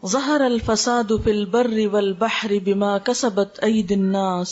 ظہر الفساد فی البر والبحر بما کسبت ایدی الناس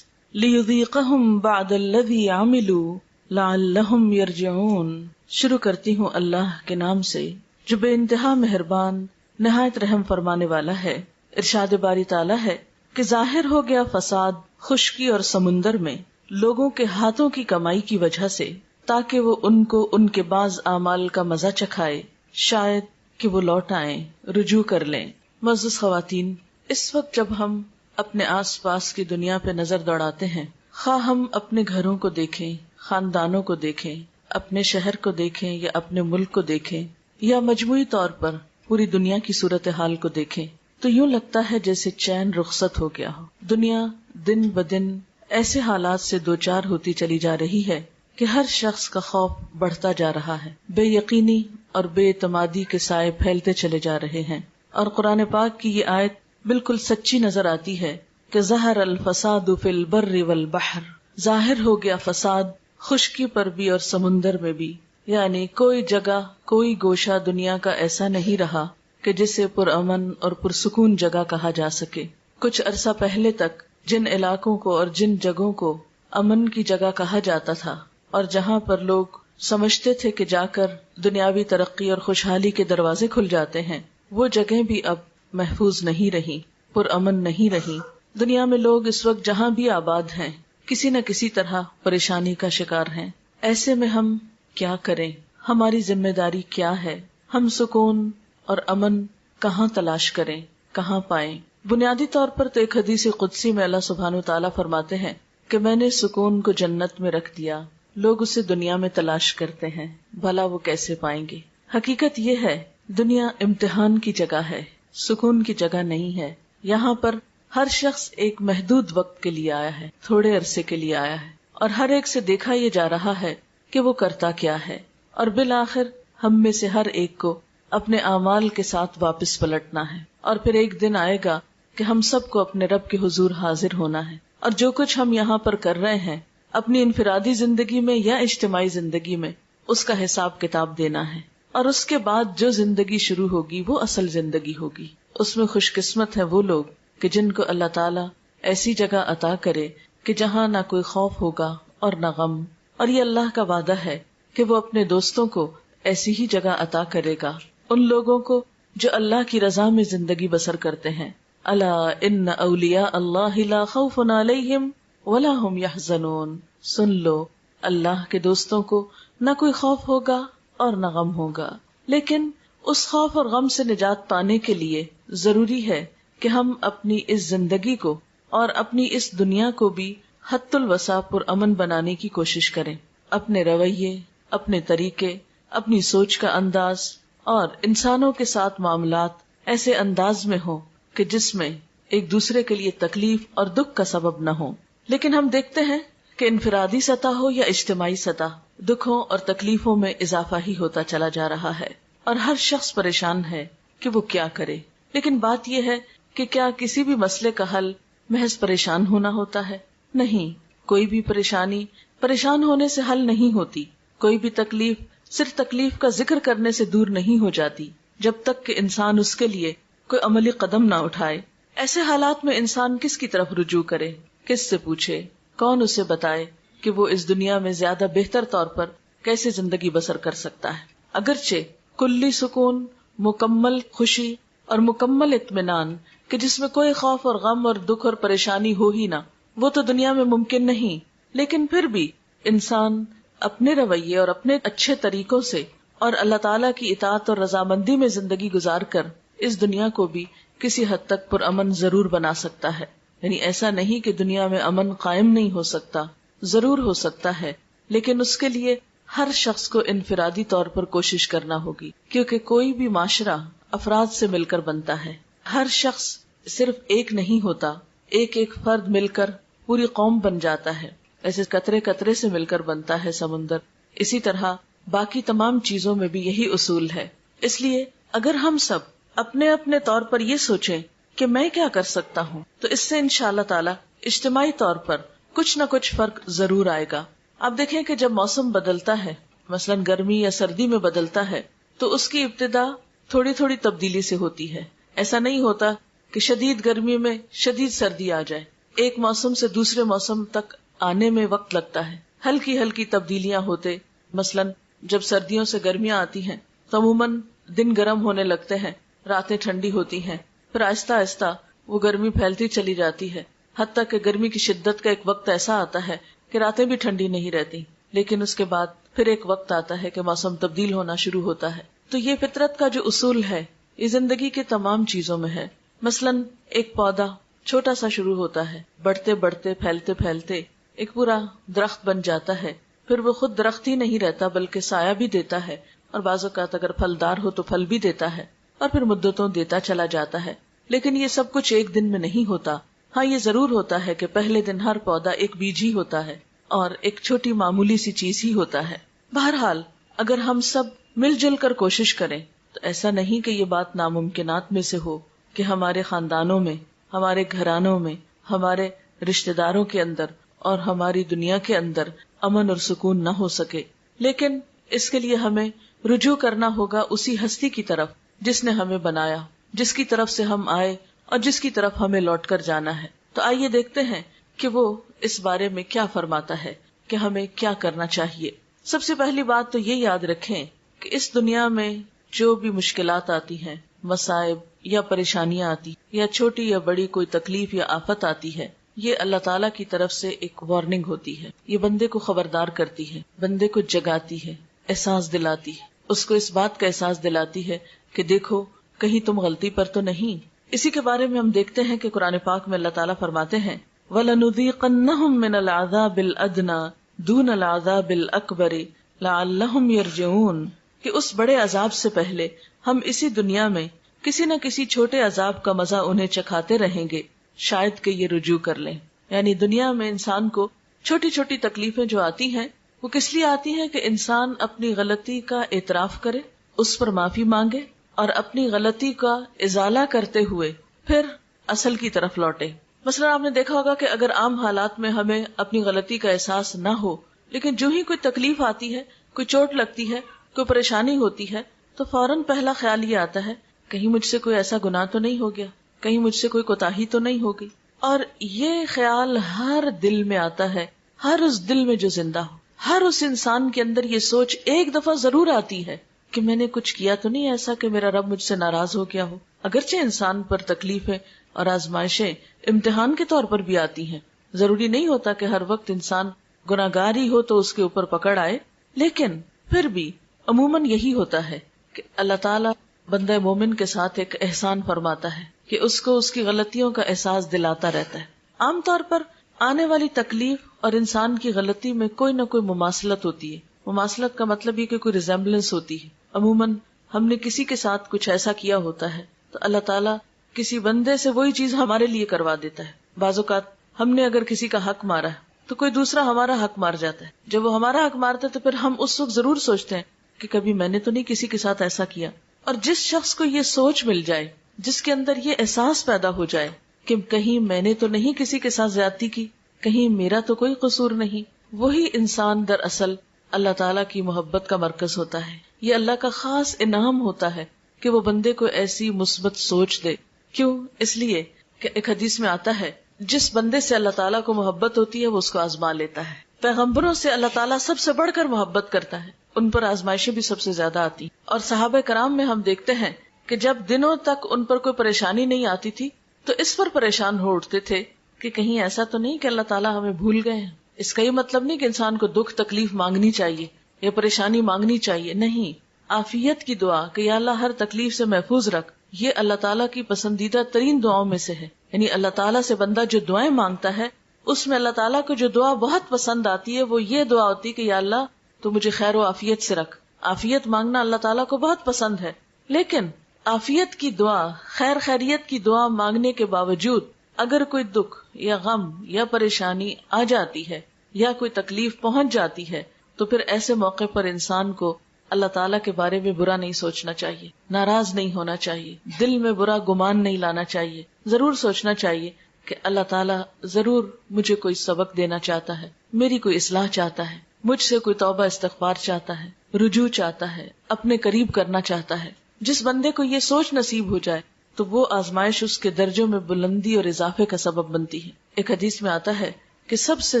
لیذیقہم بعد الذی عملوا لعلہم یرجعون۔ شروع کرتی ہوں اللہ کے نام سے جو بے انتہا مہربان نہایت رحم فرمانے والا ہے۔ ارشاد باری تعالیٰ ہے کہ ظاہر ہو گیا فساد خشکی اور سمندر میں لوگوں کے ہاتھوں کی کمائی کی وجہ سے، تاکہ وہ ان کو ان کے بعض اعمال کا مزہ چکھائے، شاید کہ وہ لوٹ آئیں، رجوع کر لیں۔ معزز خواتین، اس وقت جب ہم اپنے آس پاس کی دنیا پہ نظر دوڑاتے ہیں، خواہ ہم اپنے گھروں کو دیکھیں، خاندانوں کو دیکھیں، اپنے شہر کو دیکھیں یا اپنے ملک کو دیکھیں، یا مجموعی طور پر پوری دنیا کی صورتحال کو دیکھیں، تو یوں لگتا ہے جیسے چین رخصت ہو گیا ہو۔ دنیا دن بدن ایسے حالات سے دوچار ہوتی چلی جا رہی ہے کہ ہر شخص کا خوف بڑھتا جا رہا ہے، بے یقینی اور بے اعتمادی کے سائے پھیلتے چلے جا رہے ہیں۔ اور قرآن پاک کی یہ آیت بالکل سچی نظر آتی ہے کہ ظہر الفساد فی البر والبحر، ظاہر ہو گیا فساد خشکی پر بھی اور سمندر میں بھی، یعنی کوئی جگہ کوئی گوشہ دنیا کا ایسا نہیں رہا کہ جسے پرامن اور پرسکون جگہ کہا جا سکے۔ کچھ عرصہ پہلے تک جن علاقوں کو اور جن جگہوں کو امن کی جگہ کہا جاتا تھا اور جہاں پر لوگ سمجھتے تھے کہ جا کر دنیاوی ترقی اور خوشحالی کے دروازے کھل جاتے ہیں، وہ جگہیں بھی اب محفوظ نہیں رہی، پرامن نہیں رہی۔ دنیا میں لوگ اس وقت جہاں بھی آباد ہیں کسی نہ کسی طرح پریشانی کا شکار ہیں۔ ایسے میں ہم کیا کریں؟ ہماری ذمہ داری کیا ہے؟ ہم سکون اور امن کہاں تلاش کریں، کہاں پائیں؟ بنیادی طور پر تو ایک حدیث قدسی میں اللہ سبحانہ وتعالیٰ فرماتے ہیں کہ میں نے سکون کو جنت میں رکھ دیا، لوگ اسے دنیا میں تلاش کرتے ہیں، بھلا وہ کیسے پائیں گے؟ حقیقت یہ ہے دنیا امتحان کی جگہ ہے، سکون کی جگہ نہیں ہے۔ یہاں پر ہر شخص ایک محدود وقت کے لیے آیا ہے، تھوڑے عرصے کے لیے آیا ہے، اور ہر ایک سے دیکھا یہ جا رہا ہے کہ وہ کرتا کیا ہے، اور بالآخر ہم میں سے ہر ایک کو اپنے اعمال کے ساتھ واپس پلٹنا ہے، اور پھر ایک دن آئے گا کہ ہم سب کو اپنے رب کے حضور حاضر ہونا ہے، اور جو کچھ ہم یہاں پر کر رہے ہیں اپنی انفرادی زندگی میں یا اجتماعی زندگی میں، اس کا حساب کتاب دینا ہے، اور اس کے بعد جو زندگی شروع ہوگی وہ اصل زندگی ہوگی۔ اس میں خوش قسمت ہیں وہ لوگ کہ جن کو اللہ تعالیٰ ایسی جگہ عطا کرے کہ جہاں نہ کوئی خوف ہوگا اور نہ غم، اور یہ اللہ کا وعدہ ہے کہ وہ اپنے دوستوں کو ایسی ہی جگہ عطا کرے گا، ان لوگوں کو جو اللہ کی رضا میں زندگی بسر کرتے ہیں۔ الا ان اولیاء اللہ لا خوف علیہم ولا هم یحزنون، سن لو اللہ کے دوستوں کو نہ کوئی خوف ہوگا اور نہ غم ہوگا۔ لیکن اس خوف اور غم سے نجات پانے کے لیے ضروری ہے کہ ہم اپنی اس زندگی کو اور اپنی اس دنیا کو بھی حد الوسع پر امن بنانے کی کوشش کریں، اپنے رویے، اپنے طریقے، اپنی سوچ کا انداز اور انسانوں کے ساتھ معاملات ایسے انداز میں ہوں کہ جس میں ایک دوسرے کے لیے تکلیف اور دکھ کا سبب نہ ہو۔ لیکن ہم دیکھتے ہیں کہ انفرادی سطح ہو یا اجتماعی سطح، دکھوں اور تکلیفوں میں اضافہ ہی ہوتا چلا جا رہا ہے، اور ہر شخص پریشان ہے کہ وہ کیا کرے۔ لیکن بات یہ ہے کہ کیا کسی بھی مسئلے کا حل محض پریشان ہونا ہوتا ہے؟ نہیں، کوئی بھی پریشانی پریشان ہونے سے حل نہیں ہوتی، کوئی بھی تکلیف صرف تکلیف کا ذکر کرنے سے دور نہیں ہو جاتی، جب تک کہ انسان اس کے لیے کوئی عملی قدم نہ اٹھائے۔ ایسے حالات میں انسان کس کی طرف رجوع کرے، کس سے پوچھے، کون اسے بتائے کہ وہ اس دنیا میں زیادہ بہتر طور پر کیسے زندگی بسر کر سکتا ہے؟ اگرچہ کلی سکون، مکمل خوشی اور مکمل اطمینان کہ جس میں کوئی خوف اور غم اور دکھ اور پریشانی ہو ہی نہ، وہ تو دنیا میں ممکن نہیں، لیکن پھر بھی انسان اپنے رویے اور اپنے اچھے طریقوں سے اور اللہ تعالیٰ کی اطاعت اور رضامندی میں زندگی گزار کر اس دنیا کو بھی کسی حد تک پرامن ضرور بنا سکتا ہے۔ یعنی ایسا نہیں کہ دنیا میں امن قائم نہیں ہو سکتا، ضرور ہو سکتا ہے، لیکن اس کے لیے ہر شخص کو انفرادی طور پر کوشش کرنا ہوگی، کیونکہ کوئی بھی معاشرہ افراد سے مل کر بنتا ہے، ہر شخص صرف ایک نہیں ہوتا، ایک ایک فرد مل کر پوری قوم بن جاتا ہے، ایسے قطرے قطرے سے مل کر بنتا ہے سمندر، اسی طرح باقی تمام چیزوں میں بھی یہی اصول ہے۔ اس لیے اگر ہم سب اپنے اپنے طور پر یہ سوچیں کہ میں کیا کر سکتا ہوں، تو اس سے انشاءاللہ تعالی اجتماعی طور پر کچھ نہ کچھ فرق ضرور آئے گا۔ آپ دیکھیں کہ جب موسم بدلتا ہے، مثلا گرمی یا سردی میں بدلتا ہے، تو اس کی ابتدا تھوڑی تھوڑی تبدیلی سے ہوتی ہے۔ ایسا نہیں ہوتا کہ شدید گرمی میں شدید سردی آ جائے، ایک موسم سے دوسرے موسم تک آنے میں وقت لگتا ہے، ہلکی ہلکی تبدیلیاں ہوتے. مثلاً جب سردیوں سے گرمیاں آتی ہیں تو عموماً دن گرم ہونے لگتے ہیں، راتیں ٹھنڈی ہوتی ہیں، پھر آہستہ آہستہ وہ گرمی پھیلتی چلی جاتی ہے، حتیٰ کہ گرمی کی شدت کا ایک وقت ایسا آتا ہے کہ راتیں بھی ٹھنڈی نہیں رہتی. لیکن اس کے بعد پھر ایک وقت آتا ہے کہ موسم تبدیل ہونا شروع ہوتا ہے. تو یہ فطرت کا جو اصول ہے یہ زندگی کے تمام چیزوں میں ہے. مثلاً ایک پودا چھوٹا سا شروع ہوتا ہے، بڑھتے بڑھتے پھیلتے پھیلتے ایک پورا درخت بن جاتا ہے، پھر وہ خود درخت ہی نہیں رہتا بلکہ سایہ بھی دیتا ہے، اور بعض اوقات اگر پھلدار ہو تو پھل بھی دیتا ہے، اور پھر مدتوں دیتا چلا جاتا ہے. لیکن یہ سب کچھ ایک دن میں نہیں ہوتا. ہاں یہ ضرور ہوتا ہے کہ پہلے دن ہر پودا ایک بیج ہی ہوتا ہے اور ایک چھوٹی معمولی سی چیز ہی ہوتا ہے. بہرحال اگر ہم سب مل جل کر کوشش کریں تو ایسا نہیں کہ یہ بات ناممکنات میں سے ہو کہ ہمارے خاندانوں میں، ہمارے گھرانوں میں، ہمارے رشتہ داروں کے اندر اور ہماری دنیا کے اندر امن اور سکون نہ ہو سکے. لیکن اس کے لیے ہمیں رجوع کرنا ہوگا اسی ہستی کی طرف جس نے ہمیں بنایا، جس کی طرف سے ہم آئے اور جس کی طرف ہمیں لوٹ کر جانا ہے. تو آئیے دیکھتے ہیں کہ وہ اس بارے میں کیا فرماتا ہے کہ ہمیں کیا کرنا چاہیے. سب سے پہلی بات تو یہ یاد رکھیں کہ اس دنیا میں جو بھی مشکلات آتی ہیں، مصائب یا پریشانیاں آتی یا چھوٹی یا بڑی کوئی تکلیف یا آفت آتی ہے، یہ اللہ تعالیٰ کی طرف سے ایک وارننگ ہوتی ہے. یہ بندے کو خبردار کرتی ہے، بندے کو جگاتی ہے، احساس دلاتی ہے، اس کو اس بات کا احساس دلاتی ہے کہ دیکھو کہیں تم غلطی پر تو نہیں. اسی کے بارے میں ہم دیکھتے ہیں کہ قرآن پاک میں اللہ تعالیٰ فرماتے ہیں وَلَنُذِيقَنَّهُم مِّنَ الْعَذَابِ الْأَدْنَىٰ دُونَ الْعَذَابِ الْأَكْبَرِ لَعَلَّهُمْ يَرْجِعُونَ کہ اس بڑے عذاب سے پہلے ہم اسی دنیا میں کسی نہ کسی چھوٹے عذاب کا مزہ انہیں چکھاتے رہیں گے، شاید کہ یہ رجوع کر لیں. یعنی دنیا میں انسان کو چھوٹی چھوٹی تکلیفیں جو آتی ہیں وہ کس لیے آتی ہیں کہ انسان اپنی غلطی کا اعتراف کرے، اس پر معافی مانگے اور اپنی غلطی کا ازالہ کرتے ہوئے پھر اصل کی طرف لوٹے. مثلا آپ نے دیکھا ہوگا کہ اگر عام حالات میں ہمیں اپنی غلطی کا احساس نہ ہو، لیکن جو ہی کوئی تکلیف آتی ہے، کوئی چوٹ لگتی ہے، کوئی پریشانی ہوتی ہے، تو فوراً پہلا خیال یہ آتا ہے کہیں مجھ سے کوئی ایسا گناہ تو نہیں ہو گیا، کہیں مجھ سے کوئی کوتاہی تو نہیں ہوگی. اور یہ خیال ہر دل میں آتا ہے، ہر اس دل میں جو زندہ ہو، ہر اس انسان کے اندر یہ سوچ ایک دفعہ ضرور آتی ہے کہ میں نے کچھ کیا تو نہیں ایسا کہ میرا رب مجھ سے ناراض ہو گیا ہو. اگرچہ انسان پر تکلیفیں اور آزمائشیں امتحان کے طور پر بھی آتی ہیں، ضروری نہیں ہوتا کہ ہر وقت انسان گناہگار ہی ہو تو اس کے اوپر پکڑ آئے، لیکن پھر بھی عموماً یہی ہوتا ہے کہ اللہ تعالیٰ بندہ مومن کے ساتھ ایک احسان فرماتا ہے کہ اس کو اس کی غلطیوں کا احساس دلاتا رہتا ہے. عام طور پر آنے والی تکلیف اور انسان کی غلطی میں کوئی نہ کوئی مماثلت ہوتی ہے. مماثلت کا مطلب یہ کہ کوئی ریزمبلنس ہوتی ہے. عموماً ہم نے کسی کے ساتھ کچھ ایسا کیا ہوتا ہے تو اللہ تعالیٰ کسی بندے سے وہی چیز ہمارے لیے کروا دیتا ہے. بعض اوقات ہم نے اگر کسی کا حق مارا ہے تو کوئی دوسرا ہمارا حق مار جاتا ہے. جب وہ ہمارا حق مارتا ہے تو پھر ہم اس وقت ضرور سوچتے ہیں کہ کبھی میں نے تو نہیں کسی کے ساتھ ایسا کیا. اور جس شخص کو یہ سوچ مل جائے، جس کے اندر یہ احساس پیدا ہو جائے کہ کہیں میں نے تو نہیں کسی کے ساتھ زیادتی کی، کہیں میرا تو کوئی قصور نہیں، وہی انسان دراصل اللہ تعالیٰ کی محبت کا مرکز ہوتا ہے. یہ اللہ کا خاص انعام ہوتا ہے کہ وہ بندے کو ایسی مثبت سوچ دے. کیوں؟ اس لیے کہ ایک حدیث میں آتا ہے جس بندے سے اللہ تعالیٰ کو محبت ہوتی ہے وہ اس کو آزما لیتا ہے. پیغمبروں سے اللہ تعالیٰ سب سے بڑھ کر محبت کرتا ہے، ان پر آزمائشیں بھی سب سے زیادہ آتی. اور صحابہ کرام میں ہم دیکھتے ہیں کہ جب دنوں تک ان پر کوئی پریشانی نہیں آتی تھی تو اس پر پریشان ہو اٹھتے تھے کہ کہیں ایسا تو نہیں کہ اللہ تعالیٰ ہمیں بھول گئے ہیں. اس کا یہ مطلب نہیں کہ انسان کو دکھ تکلیف مانگنی چاہیے یا پریشانی مانگنی چاہیے، نہیں. عافیت کی دعا کہ یا اللہ ہر تکلیف سے محفوظ رکھ، یہ اللہ تعالیٰ کی پسندیدہ ترین دعاؤں میں سے ہے. یعنی اللہ تعالیٰ سے بندہ جو دعائیں مانگتا ہے اس میں اللہ تعالیٰ کو جو دعا بہت پسند آتی ہے وہ یہ دعا ہوتی ہے کہ یا اللہ تو مجھے خیر و عافیت سے رکھ. عافیت مانگنا اللہ تعالیٰ کو بہت پسند ہے. لیکن عافیت کی دعا، خیر خیریت کی دعا مانگنے کے باوجود اگر کوئی دکھ یا غم یا پریشانی آ جاتی ہے یا کوئی تکلیف پہنچ جاتی ہے تو پھر ایسے موقع پر انسان کو اللہ تعالیٰ کے بارے میں برا نہیں سوچنا چاہیے، ناراض نہیں ہونا چاہیے، دل میں برا گمان نہیں لانا چاہیے. ضرور سوچنا چاہیے کہ اللہ تعالیٰ ضرور مجھے کوئی سبق دینا چاہتا ہے، میری کوئی اصلاح چاہتا ہے، مجھ سے کوئی توبہ استغفار چاہتا ہے، رجوع چاہتا ہے، اپنے قریب کرنا چاہتا ہے. جس بندے کو یہ سوچ نصیب ہو جائے تو وہ آزمائش اس کے درجوں میں بلندی اور اضافے کا سبب بنتی ہے۔ ایک حدیث میں آتا ہے کہ سب سے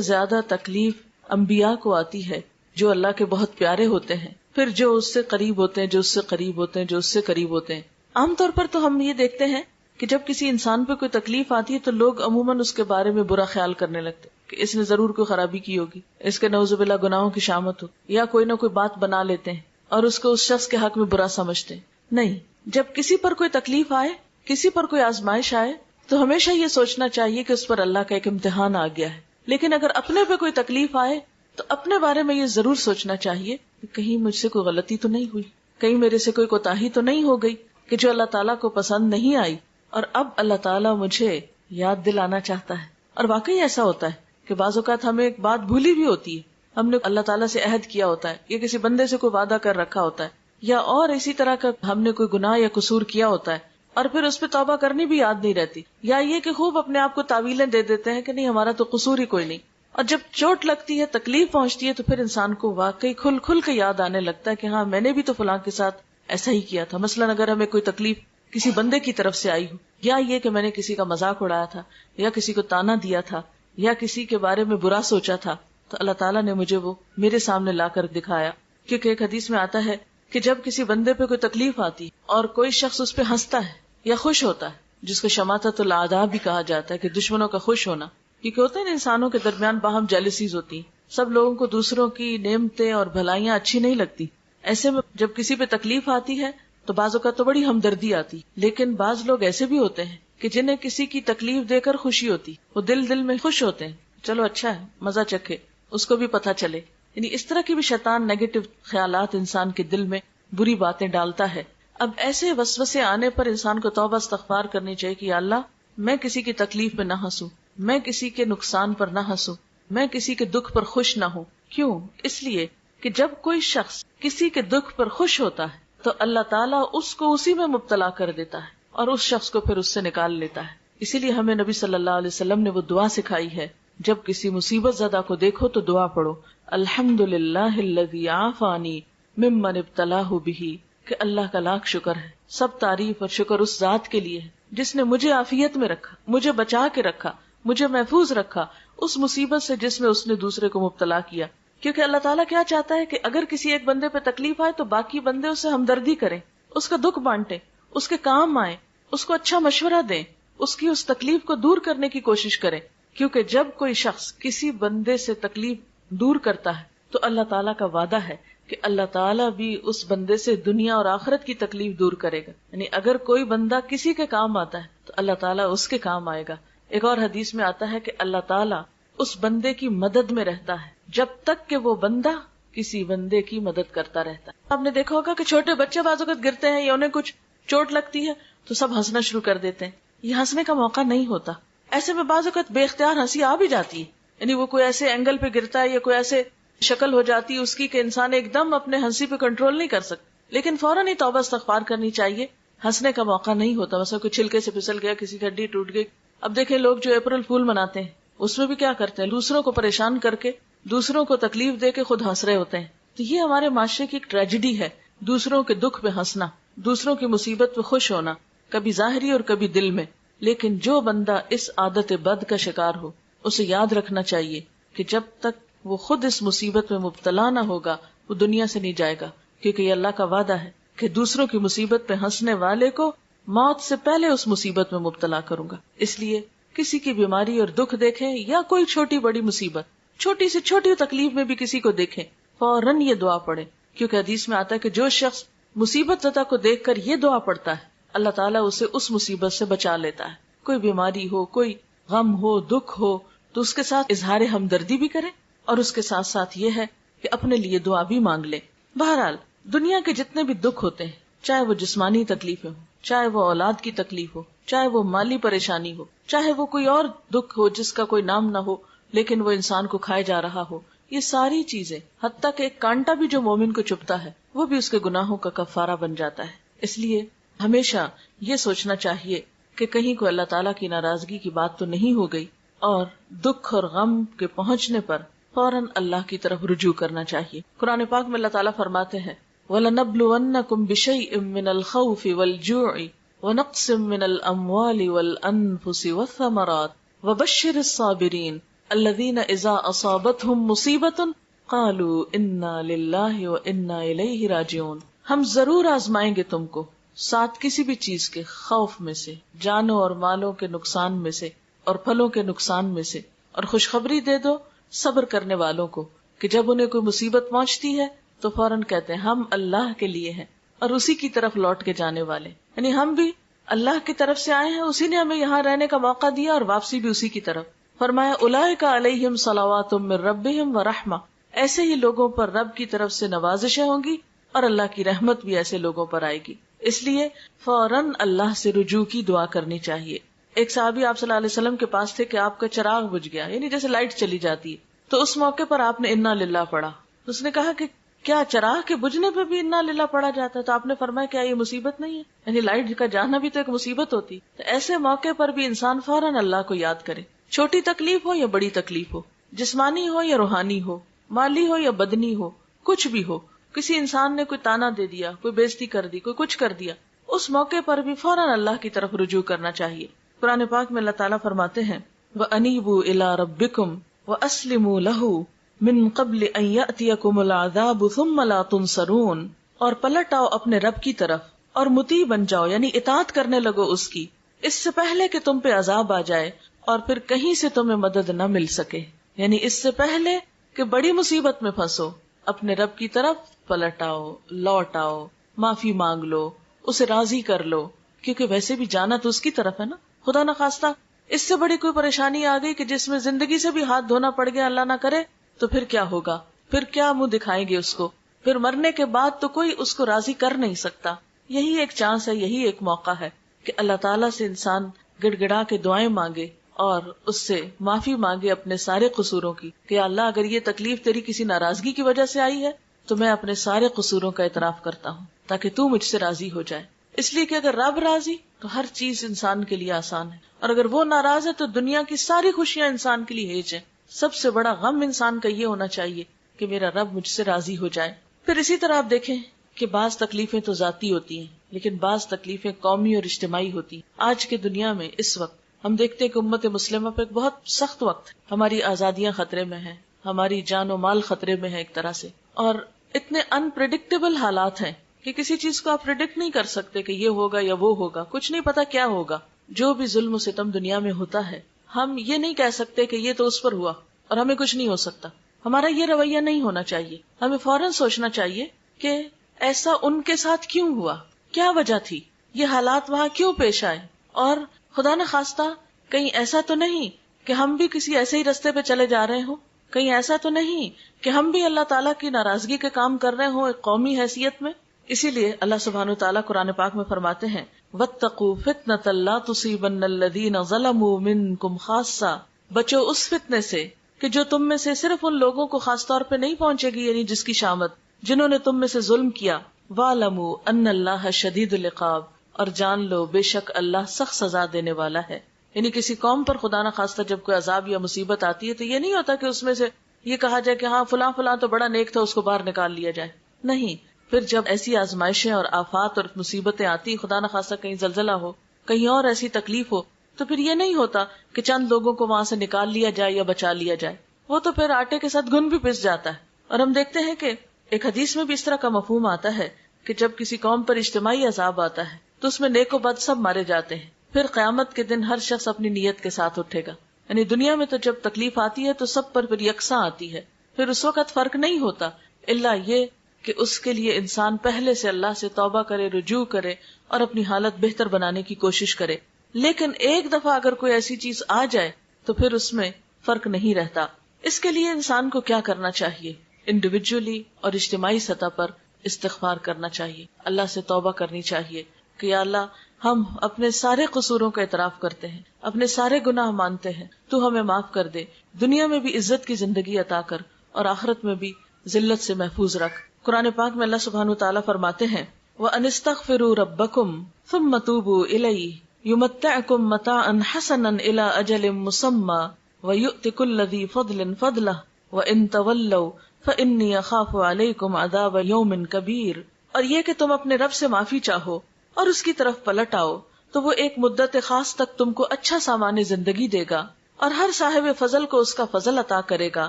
زیادہ تکلیف انبیاء کو آتی ہے جو اللہ کے بہت پیارے ہوتے ہیں، پھر جو اس سے قریب ہوتے ہیں، جو اس سے قریب ہوتے ہیں، جو اس سے قریب ہوتے ہیں۔ عام طور پر تو ہم یہ دیکھتے ہیں کہ جب کسی انسان پہ کوئی تکلیف آتی ہے تو لوگ عموماً اس کے بارے میں برا خیال کرنے لگتے کہ اس نے ضرور کوئی خرابی کی ہوگی، اس کے نعوذ باللہ گناہوں کی شامت ہو، یا کوئی نہ کوئی بات بنا لیتے ہیں اور اس کو اس شخص کے حق میں برا سمجھتے ہیں۔ نہیں، جب کسی پر کوئی تکلیف آئے، کسی پر کوئی آزمائش آئے، تو ہمیشہ یہ سوچنا چاہیے کہ اس پر اللہ کا ایک امتحان آ گیا ہے۔ لیکن اگر اپنے پہ کوئی تکلیف آئے تو اپنے بارے میں یہ ضرور سوچنا چاہیے کہ کہیں مجھ سے کوئی غلطی تو نہیں ہوئی، کہیں میرے سے کوئی کوتاہی تو نہیں ہو گئی کہ جو اللہ تعالیٰ کو پسند نہیں آئی، اور اب اللہ تعالیٰ مجھے یاد دلانا چاہتا ہے۔ اور واقعی ایسا ہوتا ہے کہ بعض اوقات ہمیں ایک بات بھولی بھی ہوتی ہے، ہم نے اللہ تعالیٰ سے عہد کیا ہوتا ہے یا کسی بندے سے کوئی وعدہ کر رکھا ہوتا ہے، یا اور اسی طرح کا ہم نے کوئی گناہ یا قصور کیا ہوتا ہے اور پھر اس پہ توبہ کرنی بھی یاد نہیں رہتی، یا یہ کہ خوب اپنے آپ کو تعویلیں دے دیتے ہیں کہ نہیں ہمارا تو قصور ہی کوئی نہیں، اور جب چوٹ لگتی ہے، تکلیف پہنچتی ہے، تو پھر انسان کو واقعی کھل کھل کے یاد آنے لگتا ہے کہ ہاں میں نے بھی تو فلاں کے ساتھ ایسا ہی کیا تھا۔ مثلاً اگر ہمیں کوئی تکلیف کسی بندے کی طرف سے آئی ہو، یا یہ کہ میں نے کسی کا مذاق اڑایا تھا، یا کسی کو تانا دیا تھا، یا کسی کے بارے میں برا سوچا تھا، تو اللہ تعالیٰ نے مجھے وہ میرے سامنے لا کر دکھایا۔ کیونکہ ایک حدیث میں آتا ہے کہ جب کسی بندے پہ کوئی تکلیف آتی اور کوئی شخص اس پہ ہنستا ہے یا خوش ہوتا ہے، جس کو شماتت الاعداء بھی کہا جاتا ہے کہ دشمنوں کا خوش ہونا، کیونکہ ہوتے ہیں انسانوں کے درمیان باہم جیلسیز ہوتی ہیں، سب لوگوں کو دوسروں کی نعمتیں اور بھلائیاں اچھی نہیں لگتی۔ ایسے میں جب کسی پہ تکلیف آتی ہے تو بعض اوقات تو بڑی ہمدردی آتی، لیکن بعض لوگ ایسے بھی ہوتے ہیں کہ جنہیں کسی کی تکلیف دے کر خوشی ہوتی، وہ دل میں خوش ہوتے ہیں، چلو اچھا ہے، مزہ چکھے، اس کو بھی پتہ چلے۔ یعنی اس طرح کی بھی شیطان نیگیٹو خیالات انسان کے دل میں بری باتیں ڈالتا ہے۔ اب ایسے وسوسے آنے پر انسان کو توبہ استغفار کرنی چاہیے کہ یا اللہ میں کسی کی تکلیف پہ نہ ہنسوں، میں کسی کے نقصان پر نہ ہنسوں، میں کسی کے دکھ پر خوش نہ ہوں۔ کیوں؟ اس لیے کہ جب کوئی شخص کسی کے دکھ پر خوش ہوتا ہے تو اللہ تعالیٰ اس کو اسی میں مبتلا کر دیتا ہے اور اس شخص کو پھر اس سے نکال لیتا ہے۔ اسی لیے ہمیں نبی صلی اللہ علیہ وسلم نے وہ دعا سکھائی ہے، جب کسی مصیبت زدہ کو دیکھو تو دعا پڑھو، الحمدللہ الذی عافانی ممن ابتلاہ بہ، کہ اللہ کا لاکھ شکر ہے، سب تعریف اور شکر اس ذات کے لیے ہے جس نے مجھے عافیت میں رکھا، مجھے بچا کے رکھا، مجھے محفوظ رکھا اس مصیبت سے جس میں اس نے دوسرے کو مبتلا کیا۔ کیونکہ اللہ تعالیٰ کیا چاہتا ہے کہ اگر کسی ایک بندے پہ تکلیف آئے تو باقی بندے اس سے ہمدردی کریں، اس کا دکھ بانٹیں، اس کے کام آئیں، اس کو اچھا مشورہ دیں، اس کی اس تکلیف کو دور کرنے کی کوشش کریں۔ کیونکہ جب کوئی شخص کسی بندے سے تکلیف دور کرتا ہے تو اللہ تعالیٰ کا وعدہ ہے کہ اللہ تعالیٰ بھی اس بندے سے دنیا اور آخرت کی تکلیف دور کرے گا۔ یعنی اگر کوئی بندہ کسی کے کام آتا ہے تو اللہ تعالیٰ اس کے کام آئے گا۔ ایک اور حدیث میں آتا ہے کہ اللہ تعالیٰ اس بندے کی مدد میں رہتا ہے جب تک کہ وہ بندہ کسی بندے کی مدد کرتا رہتا ہے۔ آپ نے دیکھا ہوگا کہ چھوٹے بچے بعض اوقات گرتے ہیں یا انہیں کچھ چوٹ لگتی ہے تو سب ہنسنا شروع کر دیتے ہیں، یہ ہنسنے کا موقع نہیں ہوتا۔ ایسے میں بعض اوقات بے اختیار ہنسی آ بھی جاتی ہے، یعنی وہ کوئی ایسے اینگل پہ گرتا ہے یا کوئی ایسے شکل ہو جاتی ہے اس کی کہ انسان ایک دم اپنے ہنسی پہ کنٹرول نہیں کر سکتا، لیکن فوراً ہی توبہ استغفار کرنی چاہیے۔ ہنسنے کا موقع نہیں ہوتا، مثلا کوئی چھلکے سے پھسل گیا، کسی کی ہڈی ٹوٹ گئی۔ اب دیکھیں لوگ جو اپریل فول مناتے ہیں اس میں بھی کیا کرتے ہیں، دوسروں کو پریشان کر کے، دوسروں کو تکلیف دے کے خود ہنس رہے ہوتے ہیں۔ تو یہ ہمارے معاشرے کی ایک ٹریجڈی ہے، دوسروں کے دکھ پہ ہنسنا، دوسروں کی مصیبت پہ خوش ہونا، کبھی ظاہری اور کبھی دل میں۔ لیکن جو بندہ اس عادت بد کا شکار ہو اسے یاد رکھنا چاہیے کہ جب تک وہ خود اس مصیبت میں مبتلا نہ ہوگا وہ دنیا سے نہیں جائے گا، کیونکہ یہ اللہ کا وعدہ ہے کہ دوسروں کی مصیبت پہ ہنسنے والے کو موت سے پہلے اس مصیبت میں مبتلا کروں گا۔ اس لیے کسی کی بیماری اور دکھ دیکھیں یا کوئی چھوٹی بڑی مصیبت، چھوٹی سے چھوٹی تکلیف میں بھی کسی کو دیکھیں، فوراً یہ دعا پڑھیں، کیونکہ حدیث میں آتا ہے کہ جو شخص مصیبت زدہ کو دیکھ کر یہ دعا پڑھتا ہے اللہ تعالیٰ اسے اس مصیبت سے بچا لیتا ہے۔ کوئی بیماری ہو، کوئی غم ہو، دکھ ہو تو اس کے ساتھ اظہار ہمدردی بھی کریں اور اس کے ساتھ ساتھ یہ ہے کہ اپنے لیے دعا بھی مانگ لیں۔ بہرحال دنیا کے جتنے بھی دکھ ہوتے ہیں، چاہے وہ جسمانی تکلیفیں ہوں، چاہے وہ اولاد کی تکلیف ہو، چاہے وہ مالی پریشانی ہو، چاہے وہ کوئی اور دکھ ہو جس کا کوئی نام نہ ہو لیکن وہ انسان کو کھائے جا رہا ہو، یہ ساری چیزیں، حتیٰ کہ ایک کانٹا بھی جو مومن کو چبھتا ہے وہ بھی اس کے گناہوں کا کفارہ بن جاتا ہے۔ اس لیے ہمیشہ یہ سوچنا چاہیے کہ کہیں کوئی اللہ تعالیٰ کی ناراضگی کی بات تو نہیں ہو گئی، اور دکھ اور غم کے پہنچنے پر فوراً اللہ کی طرف رجوع کرنا چاہیے۔ قرآن پاک میں اللہ تعالیٰ فرماتے ہیں وَلَنَبْلُوَنَّكُمْ بِشَيْءٍ مِّنَ الْخَوْفِ وَالْجُوعِ ونقص من الاموال والانفس والثمرات وبشر الصابرين الذين اذا اصابتهم مصیبة قالوا انا للہ وانا الیہ راجعون. ہم ضرور آزمائیں گے تم کو ساتھ کسی بھی چیز کے خوف میں سے، جانوں اور مالوں کے نقصان میں سے، اور پھلوں کے نقصان میں سے، اور خوشخبری دے دو صبر کرنے والوں کو کہ جب انہیں کوئی مصیبت پہنچتی ہے تو فوراً کہتے ہیں ہم اللہ کے لیے ہیں اور اسی کی طرف لوٹ کے جانے والے. یعنی ہم بھی اللہ کی طرف سے آئے ہیں، اسی نے ہمیں یہاں رہنے کا موقع دیا اور واپسی بھی اسی کی طرف. فرمایا اولئک علیہم صلوات من ربہم ورحمہ، ایسے ہی لوگوں پر رب کی طرف سے نوازشیں ہوں گی اور اللہ کی رحمت بھی ایسے لوگوں پر آئے گی. اس لیے فوراً اللہ سے رجوع کی دعا کرنی چاہیے. ایک صحابی آپ صلی اللہ علیہ وسلم کے پاس تھے کہ آپ کا چراغ بجھ گیا، یعنی جیسے لائٹ چلی جاتی ہے، تو اس موقع پر آپ نے انا للہ پڑھا. اس نے کہا کہ کیا چراغ کے بجھنے پہ بھی انا للہ پڑھا جاتا ہے؟ تو آپ نے فرمایا کیا یہ مصیبت نہیں ہے؟ یعنی لائٹ کا جانا بھی تو ایک مصیبت ہوتی. تو ایسے موقع پر بھی انسان فوراً اللہ کو یاد کرے، چھوٹی تکلیف ہو یا بڑی تکلیف ہو، جسمانی ہو یا روحانی ہو، مالی ہو یا بدنی ہو، کچھ بھی ہو. کسی انسان نے کوئی تانا دے دیا، کوئی بےزتی کر دی، کوئی کچھ کر دیا، اس موقع پر بھی فوراً اللہ کی طرف رجوع کرنا چاہیے. قرآن پاک میں اللہ تعالیٰ فرماتے ہیں وَأَنِيبُوا إِلَىٰ رَبِّكُمْ وَأَسْلِمُوا لَهُ مِن قَبْلِ أَن يَأْتِيَكُمُ الْعَذَابُ ثُمَّ لَا تُنصَرُونَ، اور پلٹ آؤ اپنے رب کی طرف اور مطیع بن جاؤ، یعنی اطاعت کرنے لگو اس کی، اس سے پہلے کہ تم پہ عذاب آ جائے اور پھر کہیں سے تمہیں مدد نہ مل سکے. یعنی اس سے پہلے کہ بڑی مصیبت میں پھنسو اپنے رب کی طرف پلٹ آؤ، لوٹ آؤ، معافی مانگ لو، اسے راضی کر لو، کیونکہ ویسے بھی جانا تو اس کی طرف ہے نا. خدا نہ خواستہ اس سے بڑی کوئی پریشانی آ گئی کہ جس میں زندگی سے بھی ہاتھ دھونا پڑ گیا، اللہ نہ کرے، تو پھر کیا ہوگا؟ پھر کیا منہ دکھائیں گے اس کو؟ پھر مرنے کے بعد تو کوئی اس کو راضی کر نہیں سکتا. یہی ایک چانس ہے، یہی ایک موقع ہے کہ اللہ تعالیٰ سے انسان گڑ گڑا کے دعائیں مانگے اور اس سے معافی مانگے اپنے سارے قصوروں کی کہ اللہ اگر یہ تکلیف تیری کسی ناراضگی کی وجہ سے آئی ہے تو میں اپنے سارے قصوروں کا اعتراف کرتا ہوں تاکہ تو مجھ سے راضی ہو جائے. اس لیے کہ اگر رب راضی تو ہر چیز انسان کے لیے آسان ہے، اور اگر وہ ناراض ہے تو دنیا کی ساری خوشیاں انسان کے لیے ہیج ہیں. سب سے بڑا غم انسان کا یہ ہونا چاہیے کہ میرا رب مجھ سے راضی ہو جائے. پھر اسی طرح آپ دیکھیں کہ بعض تکلیفیں تو ذاتی ہوتی ہیں لیکن بعض تکلیفیں قومی اور اجتماعی ہوتی ہیں. آج کے دنیا میں اس وقت ہم دیکھتے ہیں کہ امت مسلمہ پہ ایک بہت سخت وقت ہے. ہماری آزادیاں خطرے میں ہیں، ہماری جان و مال خطرے میں ہے ایک طرح سے، اور اتنے انپریڈکٹیبل حالات ہیں کہ کسی چیز کو آپ پریڈکٹ نہیں کر سکتے کہ یہ ہوگا یا وہ ہوگا، کچھ نہیں پتا کیا ہوگا. جو بھی ظلم و ستم دنیا میں ہوتا ہے ہم یہ نہیں کہہ سکتے کہ یہ تو اس پر ہوا اور ہمیں کچھ نہیں ہو سکتا. ہمارا یہ رویہ نہیں ہونا چاہیے. ہمیں فوراً سوچنا چاہیے کہ ایسا ان کے ساتھ کیوں ہوا، کیا وجہ تھی، یہ حالات وہاں کیوں پیش آئے، اور خدا نہ خواستہ کہیں ایسا تو نہیں کہ ہم بھی کسی ایسے ہی رستے پہ چلے جا رہے ہوں، کہیں ایسا تو نہیں کہ ہم بھی اللہ تعالیٰ کی ناراضگی کے کام کر رہے ہوں ایک قومی حیثیت میں. اسی لیے اللہ سبحانہ وتعالیٰ قرآن پاک میں فرماتے ہیں وَاتَّقُوا فِتْنَةً لَا تُصِيبَنَّ الَّذِينَ ظَلَمُوا مِنْكُمْ خَاصَّةً، بچو اس فتنے سے کہ جو تم میں سے صرف ان لوگوں کو خاص طور پہ نہیں پہنچے گی، یعنی جس کی شامت جنہوں نے تم میں سے ظلم کیا. وَاعْلَمُوا أَنَّ اللَّهَ شَدِيدُ الْعِقَابِ، اور جان لو بے شک اللہ سخت سزا دینے والا ہے. یعنی کسی قوم پر خدا نہ خواستہ جب کوئی عذاب یا مصیبت آتی ہے تو یہ نہیں ہوتا کہ اس میں سے یہ کہا جائے کہ ہاں فلاں فلاں تو بڑا نیک تھا، اس کو باہر نکال لیا جائے. نہیں، پھر جب ایسی آزمائشیں اور آفات اور مصیبتیں آتی، خدا نہ خواستہ کہیں زلزلہ ہو، کہیں اور ایسی تکلیف ہو، تو پھر یہ نہیں ہوتا کہ چند لوگوں کو وہاں سے نکال لیا جائے یا بچا لیا جائے. وہ تو پھر آٹے کے ساتھ گن بھی پس جاتا ہے. اور ہم دیکھتے ہیں کہ ایک حدیث میں بھی اس طرح کا مفہوم آتا ہے کہ جب کسی قوم پر اجتماعی عذاب آتا ہے تو اس میں نیک و بد سب مارے جاتے ہیں. پھر قیامت کے دن ہر شخص اپنی نیت کے ساتھ اٹھے گا. یعنی دنیا میں تو جب تکلیف آتی ہے تو سب پر پھر یکساں آتی ہے، پھر اس وقت فرق نہیں ہوتا الا یہ کہ اس کے لیے انسان پہلے سے اللہ سے توبہ کرے، رجوع کرے اور اپنی حالت بہتر بنانے کی کوشش کرے. لیکن ایک دفعہ اگر کوئی ایسی چیز آ جائے تو پھر اس میں فرق نہیں رہتا. اس کے لیے انسان کو کیا کرنا چاہیے؟ انڈیویجولی اور اجتماعی سطح پر استغفار کرنا چاہیے، اللہ سے توبہ کرنی چاہیے کہ یا اللہ ہم اپنے سارے قصوروں کا اعتراف کرتے ہیں، اپنے سارے گناہ مانتے ہیں، تو ہمیں معاف کر دے، دنیا میں بھی عزت کی زندگی عطا کر اور آخرت میں بھی ذلت سے محفوظ رکھ. قرآن پاک میں اللہ سبحانہ وتعالیٰ فرماتے ہیں وَأَنِ اسْتَغْفِرُوا رَبَّكُمْ ثُمَّ تُوبُوا إِلَيْهِ يُمَتِّعْكُمْ مَتَاعًا حَسَنًا إِلَىٰ أَجَلٍ مُّسَمًّى وَيُؤْتِ كُلَّ ذِي فَضْلٍ فَضْلَهُ وَإِن تَوَلَّوْا فَإِنِّي أَخَافُ عَلَيْكُمْ عَذَابَ يَوْمٍ كَبِيرٍ. اور یہ کہ تم اپنے رب سے معافی چاہو اور اس کی طرف پلٹ آؤ تو وہ ایک مدت خاص تک تم کو اچھا سامان زندگی دے گا اور ہر صاحب فضل کو اس کا فضل عطا کرے گا،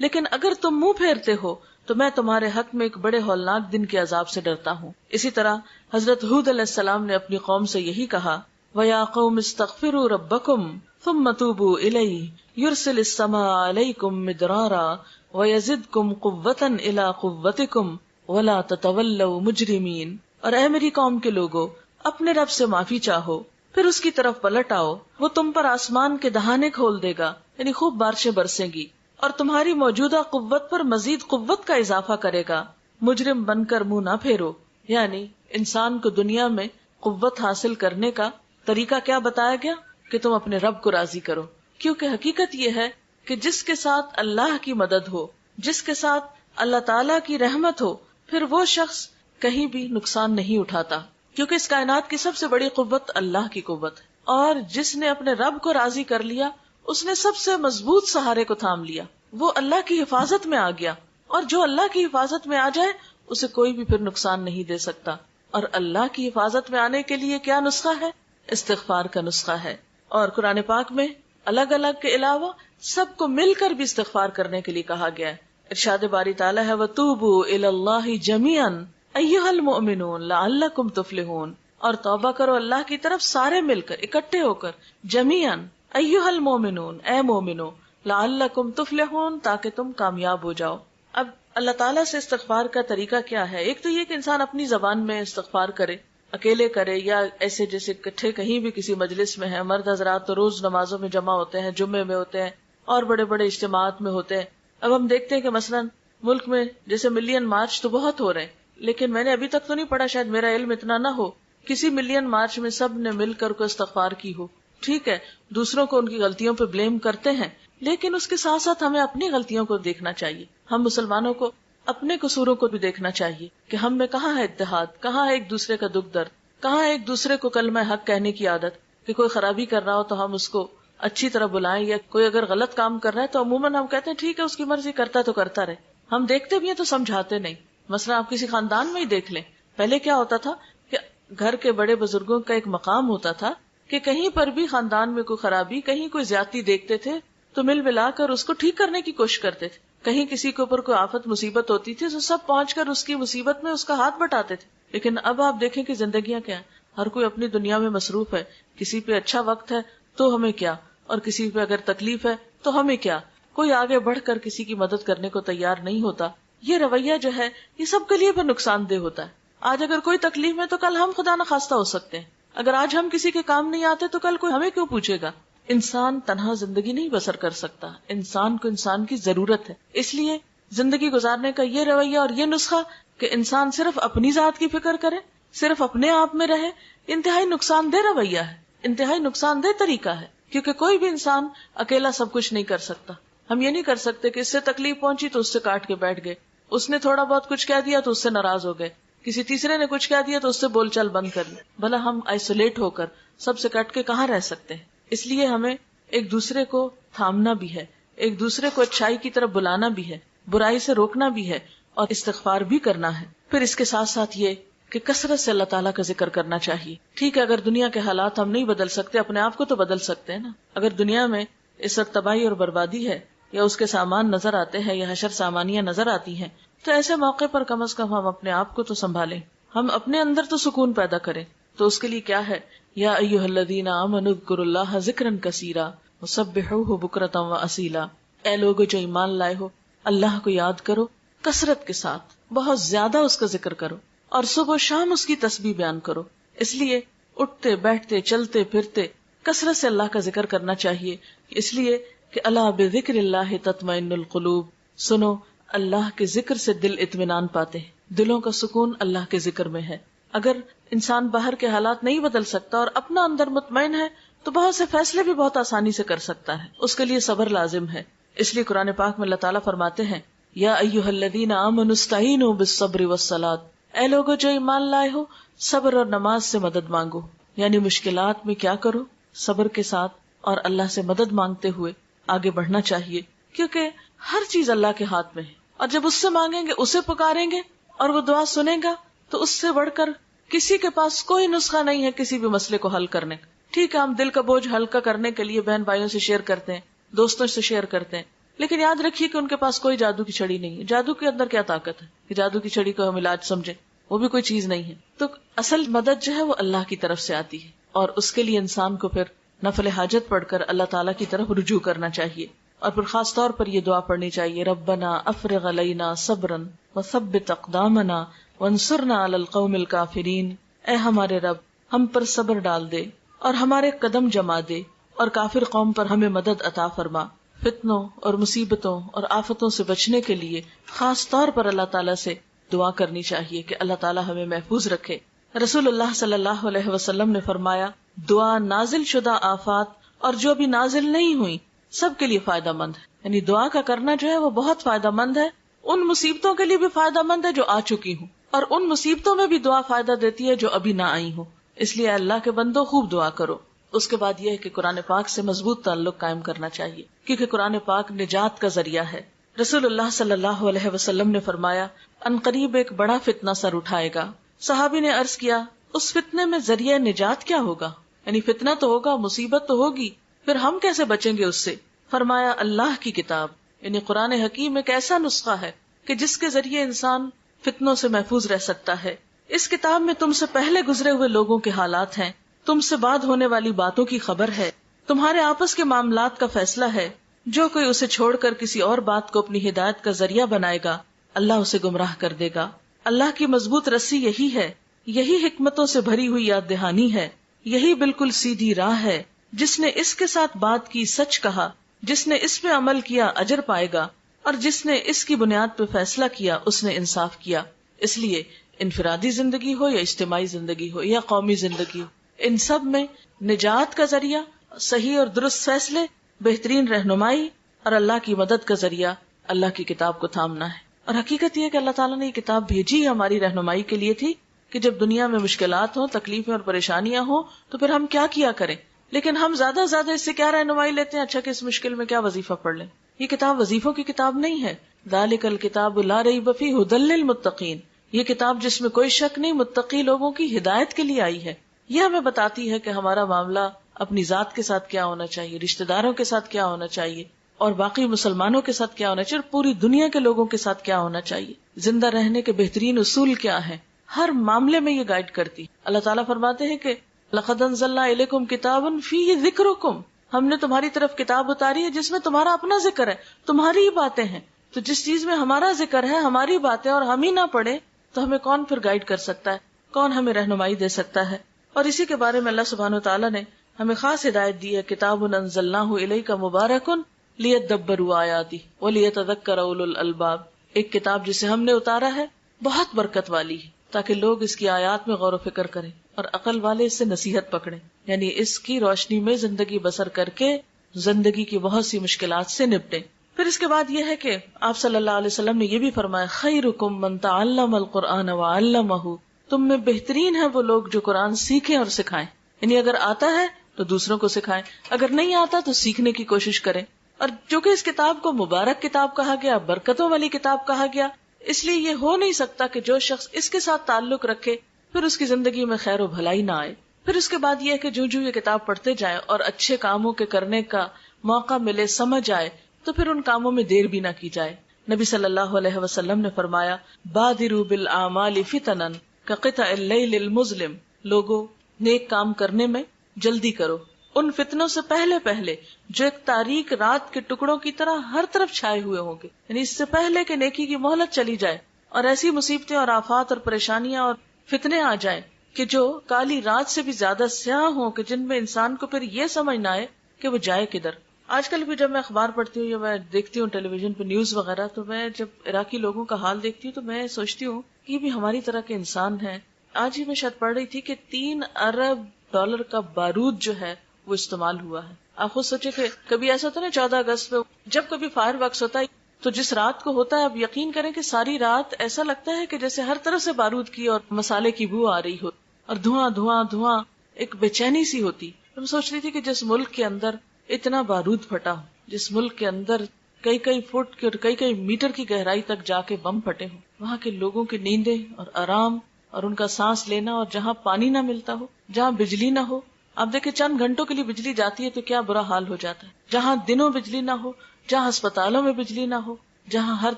لیکن اگر تم منہ پھیرتے ہو تو میں تمہارے حق میں ایک بڑے ہولناک دن کے عذاب سے ڈرتا ہوں۔ اسی طرح حضرت ہود علیہ السلام نے اپنی قوم سے یہی کہا، وَيَا قَوْمِ اسْتَغْفِرُوا رَبَّكُمْ ثُمَّ تُوبُوا إِلَيْهِ يُرْسِلِ السَّمَاءَ عَلَيْكُمْ مِدْرَارًا وَيَزِدْكُمْ قُوَّةً إِلَىٰ قُوَّتِكُمْ وَلَا تَتَوَلَّوْا مُجْرِمِينَ۔ اور اے میری قوم کے لوگو، اپنے رب سے معافی چاہو، پھر اس کی طرف پلٹ آؤ، وہ تم پر آسمان کے دہانے کھول دے گا، یعنی خوب بارشیں برسیں گی، اور تمہاری موجودہ قوت پر مزید قوت کا اضافہ کرے گا۔ مجرم بن کر منہ نہ پھیرو، یعنی انسان کو دنیا میں قوت حاصل کرنے کا طریقہ کیا بتایا گیا کہ تم اپنے رب کو راضی کرو، کیونکہ حقیقت یہ ہے کہ جس کے ساتھ اللہ کی مدد ہو، جس کے ساتھ اللہ تعالیٰ کی رحمت ہو، پھر وہ شخص کہیں بھی نقصان نہیں اٹھاتا، کیونکہ اس کائنات کی سب سے بڑی قوت اللہ کی قوت ہے، اور جس نے اپنے رب کو راضی کر لیا اس نے سب سے مضبوط سہارے کو تھام لیا، وہ اللہ کی حفاظت میں آ گیا، اور جو اللہ کی حفاظت میں آ جائے اسے کوئی بھی پھر نقصان نہیں دے سکتا۔ اور اللہ کی حفاظت میں آنے کے لیے کیا نسخہ ہے؟ استغفار کا نسخہ ہے، اور قرآن پاک میں الگ الگ کے علاوہ سب کو مل کر بھی استغفار کرنے کے لیے کہا گیا ہے۔ ارشاد باری تعالیٰ ہے، وَتُوبُوا إِلَى اللَّهِ جَمِيعًا أَيُّهَا الْمُؤْمِنُونَ لَعَلَّكُمْ تُفْلِحُونَ، اور توبہ کرو اللہ کی طرف سارے مل کر، اکٹھے ہو کر، جمیعاً ایھا المؤمنون، اے مومنو، لعلکم تفلحون، تاکہ تم کامیاب ہو جاؤ۔ اب اللہ تعالیٰ سے استغفار کا طریقہ کیا ہے؟ ایک تو یہ کہ انسان اپنی زبان میں استغفار کرے، اکیلے کرے یا ایسے جیسے اکٹھے کہیں بھی کسی مجلس میں ہے۔ مرد حضرات تو روز نمازوں میں جمع ہوتے ہیں، جمعے میں ہوتے ہیں اور بڑے بڑے اجتماعات میں ہوتے ہیں۔ اب ہم دیکھتے ہیں کہ مثلاً ملک میں جیسے ملین مارچ تو بہت ہو رہے ہیں، لیکن میں نے ابھی تک تو نہیں پڑھا، شاید میرا علم اتنا نہ ہو، کسی ملین مارچ میں سب نے مل کر کو استغفار کی ہو۔ ٹھیک ہے، دوسروں کو ان کی غلطیوں پہ بلیم کرتے ہیں، لیکن اس کے ساتھ ساتھ ہمیں اپنی غلطیوں کو دیکھنا چاہیے۔ ہم مسلمانوں کو اپنے قصوروں کو بھی دیکھنا چاہیے کہ ہم میں کہاں ہے اتحاد، کہاں ہے ایک دوسرے کا دکھ درد، کہاں ہے ایک دوسرے کو کلمہ حق کہنے کی عادت، کہ کوئی خرابی کر رہا ہو تو ہم اس کو اچھی طرح بلائیں، یا کوئی اگر غلط کام کر رہا ہے تو عموماً ہم کہتے ہیں ٹھیک ہے اس کی مرضی، کرتا تو کرتا رہے۔ ہم دیکھتے بھی ہیں تو سمجھاتے نہیں۔ مثلا آپ کسی خاندان میں ہی دیکھ لیں، پہلے کیا ہوتا تھا کہ گھر کے بڑے بزرگوں کا ایک مقام ہوتا تھا کہ کہیں پر بھی خاندان میں کوئی خرابی، کہیں کوئی زیادتی دیکھتے تھے تو مل ملا کر اس کو ٹھیک کرنے کی کوشش کرتے تھے۔ کہیں کسی کے اوپر کوئی آفت مصیبت ہوتی تھی تو سب پہنچ کر اس کی مصیبت میں اس کا ہاتھ بٹاتے تھے۔ لیکن اب آپ دیکھیں کہ زندگیاں کیا ہیں، ہر کوئی اپنی دنیا میں مصروف ہے، کسی پہ اچھا وقت ہے تو ہمیں کیا، اور کسی پہ اگر تکلیف ہے تو ہمیں کیا، کوئی آگے بڑھ کر کسی کی مدد کرنے کو تیار نہیں ہوتا۔ یہ رویہ جو ہے یہ سب کے لیے پھر نقصان دہ ہوتا ہے۔ آج اگر کوئی تکلیف ہے تو کل ہم خدا نخواستہ ہو سکتے ہیں، اگر آج ہم کسی کے کام نہیں آتے تو کل کوئی ہمیں کیوں پوچھے گا۔ انسان تنہا زندگی نہیں بسر کر سکتا، انسان کو انسان کی ضرورت ہے۔ اس لیے زندگی گزارنے کا یہ رویہ اور یہ نسخہ کہ انسان صرف اپنی ذات کی فکر کرے، صرف اپنے آپ میں رہے، انتہائی نقصان دہ رویہ ہے، انتہائی نقصان دہ طریقہ ہے، کیونکہ کوئی بھی انسان اکیلا سب کچھ نہیں کر سکتا۔ ہم یہ نہیں کر سکتے کہ اس سے تکلیف پہنچی تو اس سے کاٹ کے بیٹھ گئے، اس نے تھوڑا بہت کچھ کہہ دیا تو اس سے ناراض ہو گئے، کسی تیسرے نے کچھ کہہ دیا تو اس سے بول چال بند کر لی۔ بھلا ہم آئسولیٹ ہو کر سب سے کٹ کے کہاں رہ سکتے ہیں؟ اس لیے ہمیں ایک دوسرے کو تھامنا بھی ہے، ایک دوسرے کو اچھائی کی طرف بلانا بھی ہے، برائی سے روکنا بھی ہے، اور استغفار بھی کرنا ہے۔ پھر اس کے ساتھ ساتھ یہ کہ کثرت سے اللہ تعالیٰ کا ذکر کرنا چاہیے۔ ٹھیک ہے، اگر دنیا کے حالات ہم نہیں بدل سکتے، اپنے آپ کو تو بدل سکتے ہیں نا۔ اگر دنیا میں اس وقت تباہی اور بربادی ہے، یا اس کے سامان نظر آتے ہیں، یا حشر سامانیاں نظر آتی ہیں، تو ایسے موقع پر کم از کم ہم اپنے آپ کو تو سنبھالیں، ہم اپنے اندر تو سکون پیدا کریں۔ تو اس کے لیے کیا ہے؟ یا ایھا الذین آمنوا اذکروا اللہ ذکرا کثیرا وسبحوہ بکرۃ واصیلا، اے لوگو جو ایمان لائے ہو، اللہ کو یاد کرو کثرت کے ساتھ، بہت زیادہ اس کا ذکر کرو، اور صبح و شام اس کی تسبیح بیان کرو۔ اس لیے اٹھتے بیٹھتے چلتے پھرتے کثرت سے اللہ کا ذکر کرنا چاہیے، اس لیے کہ الا بذکر اللہ تطمئن القلوب، سنو اللہ کے ذکر سے دل اطمینان پاتے ہیں، دلوں کا سکون اللہ کے ذکر میں ہے۔ اگر انسان باہر کے حالات نہیں بدل سکتا اور اپنا اندر مطمئن ہے تو بہت سے فیصلے بھی بہت آسانی سے کر سکتا ہے، اس کے لیے صبر لازم ہے۔ اس لیے قرآن پاک میں اللہ تعالیٰ فرماتے ہیں، یا ایھا الذین آمنوا استعینوا بالصبر والصلاۃ، اے لوگو جو ایمان لائے ہو صبر اور نماز سے مدد مانگو، یعنی مشکلات میں کیا کرو، صبر کے ساتھ اور اللہ سے مدد مانگتے ہوئے آگے بڑھنا چاہیے، کیونکہ ہر چیز اللہ کے ہاتھ میں ہے، اور جب اس سے مانگیں گے، اسے پکاریں گے اور وہ دعا سنے گا، تو اس سے بڑھ کر کسی کے پاس کوئی نسخہ نہیں ہے کسی بھی مسئلے کو حل کرنے کا. ٹھیک ہے ہم دل کا بوجھ ہلکا کرنے کے لیے بہن بھائیوں سے شیئر کرتے ہیں, دوستوں سے شیئر کرتے ہیں, لیکن یاد رکھیے کہ ان کے پاس کوئی جادو کی چھڑی نہیں ہے. جادو کے اندر کیا طاقت ہے کہ جادو کی چھڑی کو ہم علاج سمجھے؟ وہ بھی کوئی چیز نہیں ہے. تو اصل مدد جو ہے وہ اللہ کی طرف سے آتی ہے, اور اس کے لیے انسان کو پھر نفل حاجت پڑھ کر اللہ تعالیٰ کی طرف رجوع کرنا چاہیے. اور پھر خاص طور پر یہ دعا پڑھنی چاہیے, ربنا افرغ علینا صبرا وثبت اقدامنا وانصرنا علی القوم الکافرین. اے ہمارے رب, ہم پر صبر ڈال دے اور ہمارے قدم جما دے, اور کافر قوم پر ہمیں مدد عطا فرما. فتنوں اور مصیبتوں اور آفتوں سے بچنے کے لیے خاص طور پر اللہ تعالیٰ سے دعا کرنی چاہیے کہ اللہ تعالیٰ ہمیں محفوظ رکھے. رسول اللہ صلی اللہ علیہ وسلم نے فرمایا, دعا نازل شدہ آفات اور جو بھی نازل نہیں ہوئی سب کے لیے فائدہ مند ہے. یعنی دعا کا کرنا جو ہے وہ بہت فائدہ مند ہے. ان مصیبتوں کے لیے بھی فائدہ مند ہے جو آ چکی ہوں, اور ان مصیبتوں میں بھی دعا فائدہ دیتی ہے جو ابھی نہ آئی ہوں. اس لیے اللہ کے بندو خوب دعا کرو. اس کے بعد یہ ہے کہ قرآن پاک سے مضبوط تعلق قائم کرنا چاہیے, کیونکہ قرآن پاک نجات کا ذریعہ ہے. رسول اللہ صلی اللہ علیہ وسلم نے فرمایا, ان قریب ایک بڑا فتنہ سر اٹھائے گا. صحابی نے عرض کیا, اس فتنے میں ذریعہ نجات کیا ہوگا؟ یعنی فتنہ تو ہوگا, مصیبت تو ہوگی, پھر ہم کیسے بچیں گے اس سے؟ فرمایا, اللہ کی کتاب یعنی قرآن حکیم ایک ایسا نسخہ ہے کہ جس کے ذریعے انسان فتنوں سے محفوظ رہ سکتا ہے. اس کتاب میں تم سے پہلے گزرے ہوئے لوگوں کے حالات ہیں, تم سے بعد ہونے والی باتوں کی خبر ہے, تمہارے آپس کے معاملات کا فیصلہ ہے. جو کوئی اسے چھوڑ کر کسی اور بات کو اپنی ہدایت کا ذریعہ بنائے گا, اللہ اسے گمراہ کر دے گا. اللہ کی مضبوط رسی یہی ہے, یہی حکمتوں سے بھری ہوئی یاد دہانی ہے, یہی بالکل سیدھی راہ ہے. جس نے اس کے ساتھ بات کی سچ کہا, جس نے اس پہ عمل کیا اجر پائے گا, اور جس نے اس کی بنیاد پہ فیصلہ کیا اس نے انصاف کیا. اس لیے انفرادی زندگی ہو یا اجتماعی زندگی ہو یا قومی زندگی ہو, ان سب میں نجات کا ذریعہ صحیح اور درست فیصلے, بہترین رہنمائی اور اللہ کی مدد کا ذریعہ اللہ کی کتاب کو تھامنا ہے. اور حقیقت یہ کہ اللہ تعالیٰ نے یہ کتاب بھیجی ہماری رہنمائی کے لیے تھی کہ جب دنیا میں مشکلات ہوں, تکلیفیں اور پریشانیاں ہوں تو پھر ہم کیا کریں. لیکن ہم زیادہ اس سے کیا رہنمائی لیتے ہیں, اچھا کہ اس مشکل میں کیا وظیفہ پڑھ لیں. یہ کتاب وظیفوں کی کتاب نہیں ہے. ذالک الکتاب لا ریب فیہ ھدی للمتقین, یہ کتاب جس میں کوئی شک نہیں, متقی لوگوں کی ہدایت کے لیے آئی ہے. یہ ہمیں بتاتی ہے کہ ہمارا معاملہ اپنی ذات کے ساتھ کیا ہونا چاہیے, رشتہ داروں کے ساتھ کیا ہونا چاہیے, اور باقی مسلمانوں کے ساتھ کیا ہونا چاہیے, اور پوری دنیا کے لوگوں کے ساتھ کیا ہونا چاہیے. زندہ رہنے کے بہترین اصول کیا ہیں, ہر معاملے میں یہ گائیڈ کرتی. اللہ تعالیٰ فرماتے ہیں کہ لقد انزلنا الیکم کتابا فیہ ذکرکم, ہم نے تمہاری طرف کتاب اتاری ہے جس میں تمہارا اپنا ذکر ہے, تمہاری ہی باتیں ہیں. تو جس چیز میں ہمارا ذکر ہے, ہماری باتیں, اور ہم ہی نہ پڑھیں تو ہمیں کون پھر گائیڈ کر سکتا ہے, کون ہمیں رہنمائی دے سکتا ہے. اور اسی کے بارے میں اللہ سبحانہ وتعالیٰ نے ہمیں خاص ہدایت دی ہے, کتاب انزلناہ الیک مبارک لیدبروا آیاتہ ولیتذکر اولو الالباب, ایک کتاب جسے ہم نے اتارا ہے بہت برکت والی ہے تاکہ لوگ اس کی آیات میں غور و فکر کریں اور عقل والے اس سے نصیحت پکڑیں, یعنی اس کی روشنی میں زندگی بسر کر کے زندگی کی بہت سی مشکلات سے نپٹیں. پھر اس کے بعد یہ ہے کہ آپ صلی اللہ علیہ وسلم نے یہ بھی فرمایا, خیرکم من تعلم القرآن وعلمہ, تم میں بہترین ہے وہ لوگ جو قرآن سیکھیں اور سکھائیں. یعنی اگر آتا ہے تو دوسروں کو سکھائیں, اگر نہیں آتا تو سیکھنے کی کوشش کریں. اور جو کہ اس کتاب کو مبارک کتاب کہا گیا, برکتوں والی کتاب کہا گیا, اس لیے یہ ہو نہیں سکتا کہ جو شخص اس کے ساتھ تعلق رکھے پھر اس کی زندگی میں خیر و بھلائی نہ آئے. پھر اس کے بعد یہ ہے کہ جو یہ کتاب پڑھتے جائیں اور اچھے کاموں کے کرنے کا موقع ملے, سمجھ آئے, تو پھر ان کاموں میں دیر بھی نہ کی جائے. نبی صلی اللہ علیہ وسلم نے فرمایا, بادروا بالاعمال فتنا کقطع اللیل المظلم, لوگوں نیک کام کرنے میں جلدی کرو ان فتنوں سے پہلے جو ایک تاریک رات کے ٹکڑوں کی طرح ہر طرف چھائے ہوئے ہوں گے. یعنی اس سے پہلے کہ نیکی کی مہلت چلی جائے اور ایسی مصیبتیں اور آفات اور پریشانیاں اور فتنے آ جائیں کہ جو کالی رات سے بھی زیادہ سیاہ ہوں, کہ جن میں انسان کو پھر یہ سمجھ نہ آئے کہ وہ جائے کدھر. آج کل بھی جب میں اخبار پڑھتی ہوں یا میں دیکھتی ہوں ٹیلی ویژن پہ نیوز وغیرہ, تو میں جب عراقی لوگوں کا حال دیکھتی ہوں تو میں سوچتی ہوں کہ یہ بھی ہماری طرح کے انسان ہیں. آج ہی میں شاید پڑھ رہی تھی کہ 3 ارب ڈالر کا بارود جو ہے وہ استعمال ہوا ہے. آپ خود سوچے کہ کبھی ایسا ہوتا ہے نا 14 اگست پہ جب کبھی فائر ورکس ہوتا ہے تو جس رات کو ہوتا ہے, اب یقین کریں کہ ساری رات ایسا لگتا ہے کہ جیسے ہر طرف سے بارود کی اور مسالے کی بو آ رہی ہو اور دھواں دھواں دھواں, ایک بے چینی سی ہوتی. میں سوچ رہی تھی کہ جس ملک کے اندر اتنا بارود پھٹا ہو, جس ملک کے اندر کئی فٹ اور کئی میٹر کی گہرائی تک جا کے بم پھٹے ہوں, وہاں کے لوگوں کی نیندیں اور آرام اور ان کا سانس لینا، اور جہاں پانی نہ ملتا ہو، جہاں بجلی نہ ہو. اب دیکھیں چند گھنٹوں کے لیے بجلی جاتی ہے تو کیا برا حال ہو جاتا ہے. جہاں دنوں بجلی نہ ہو، جہاں اسپتالوں میں بجلی نہ ہو، جہاں ہر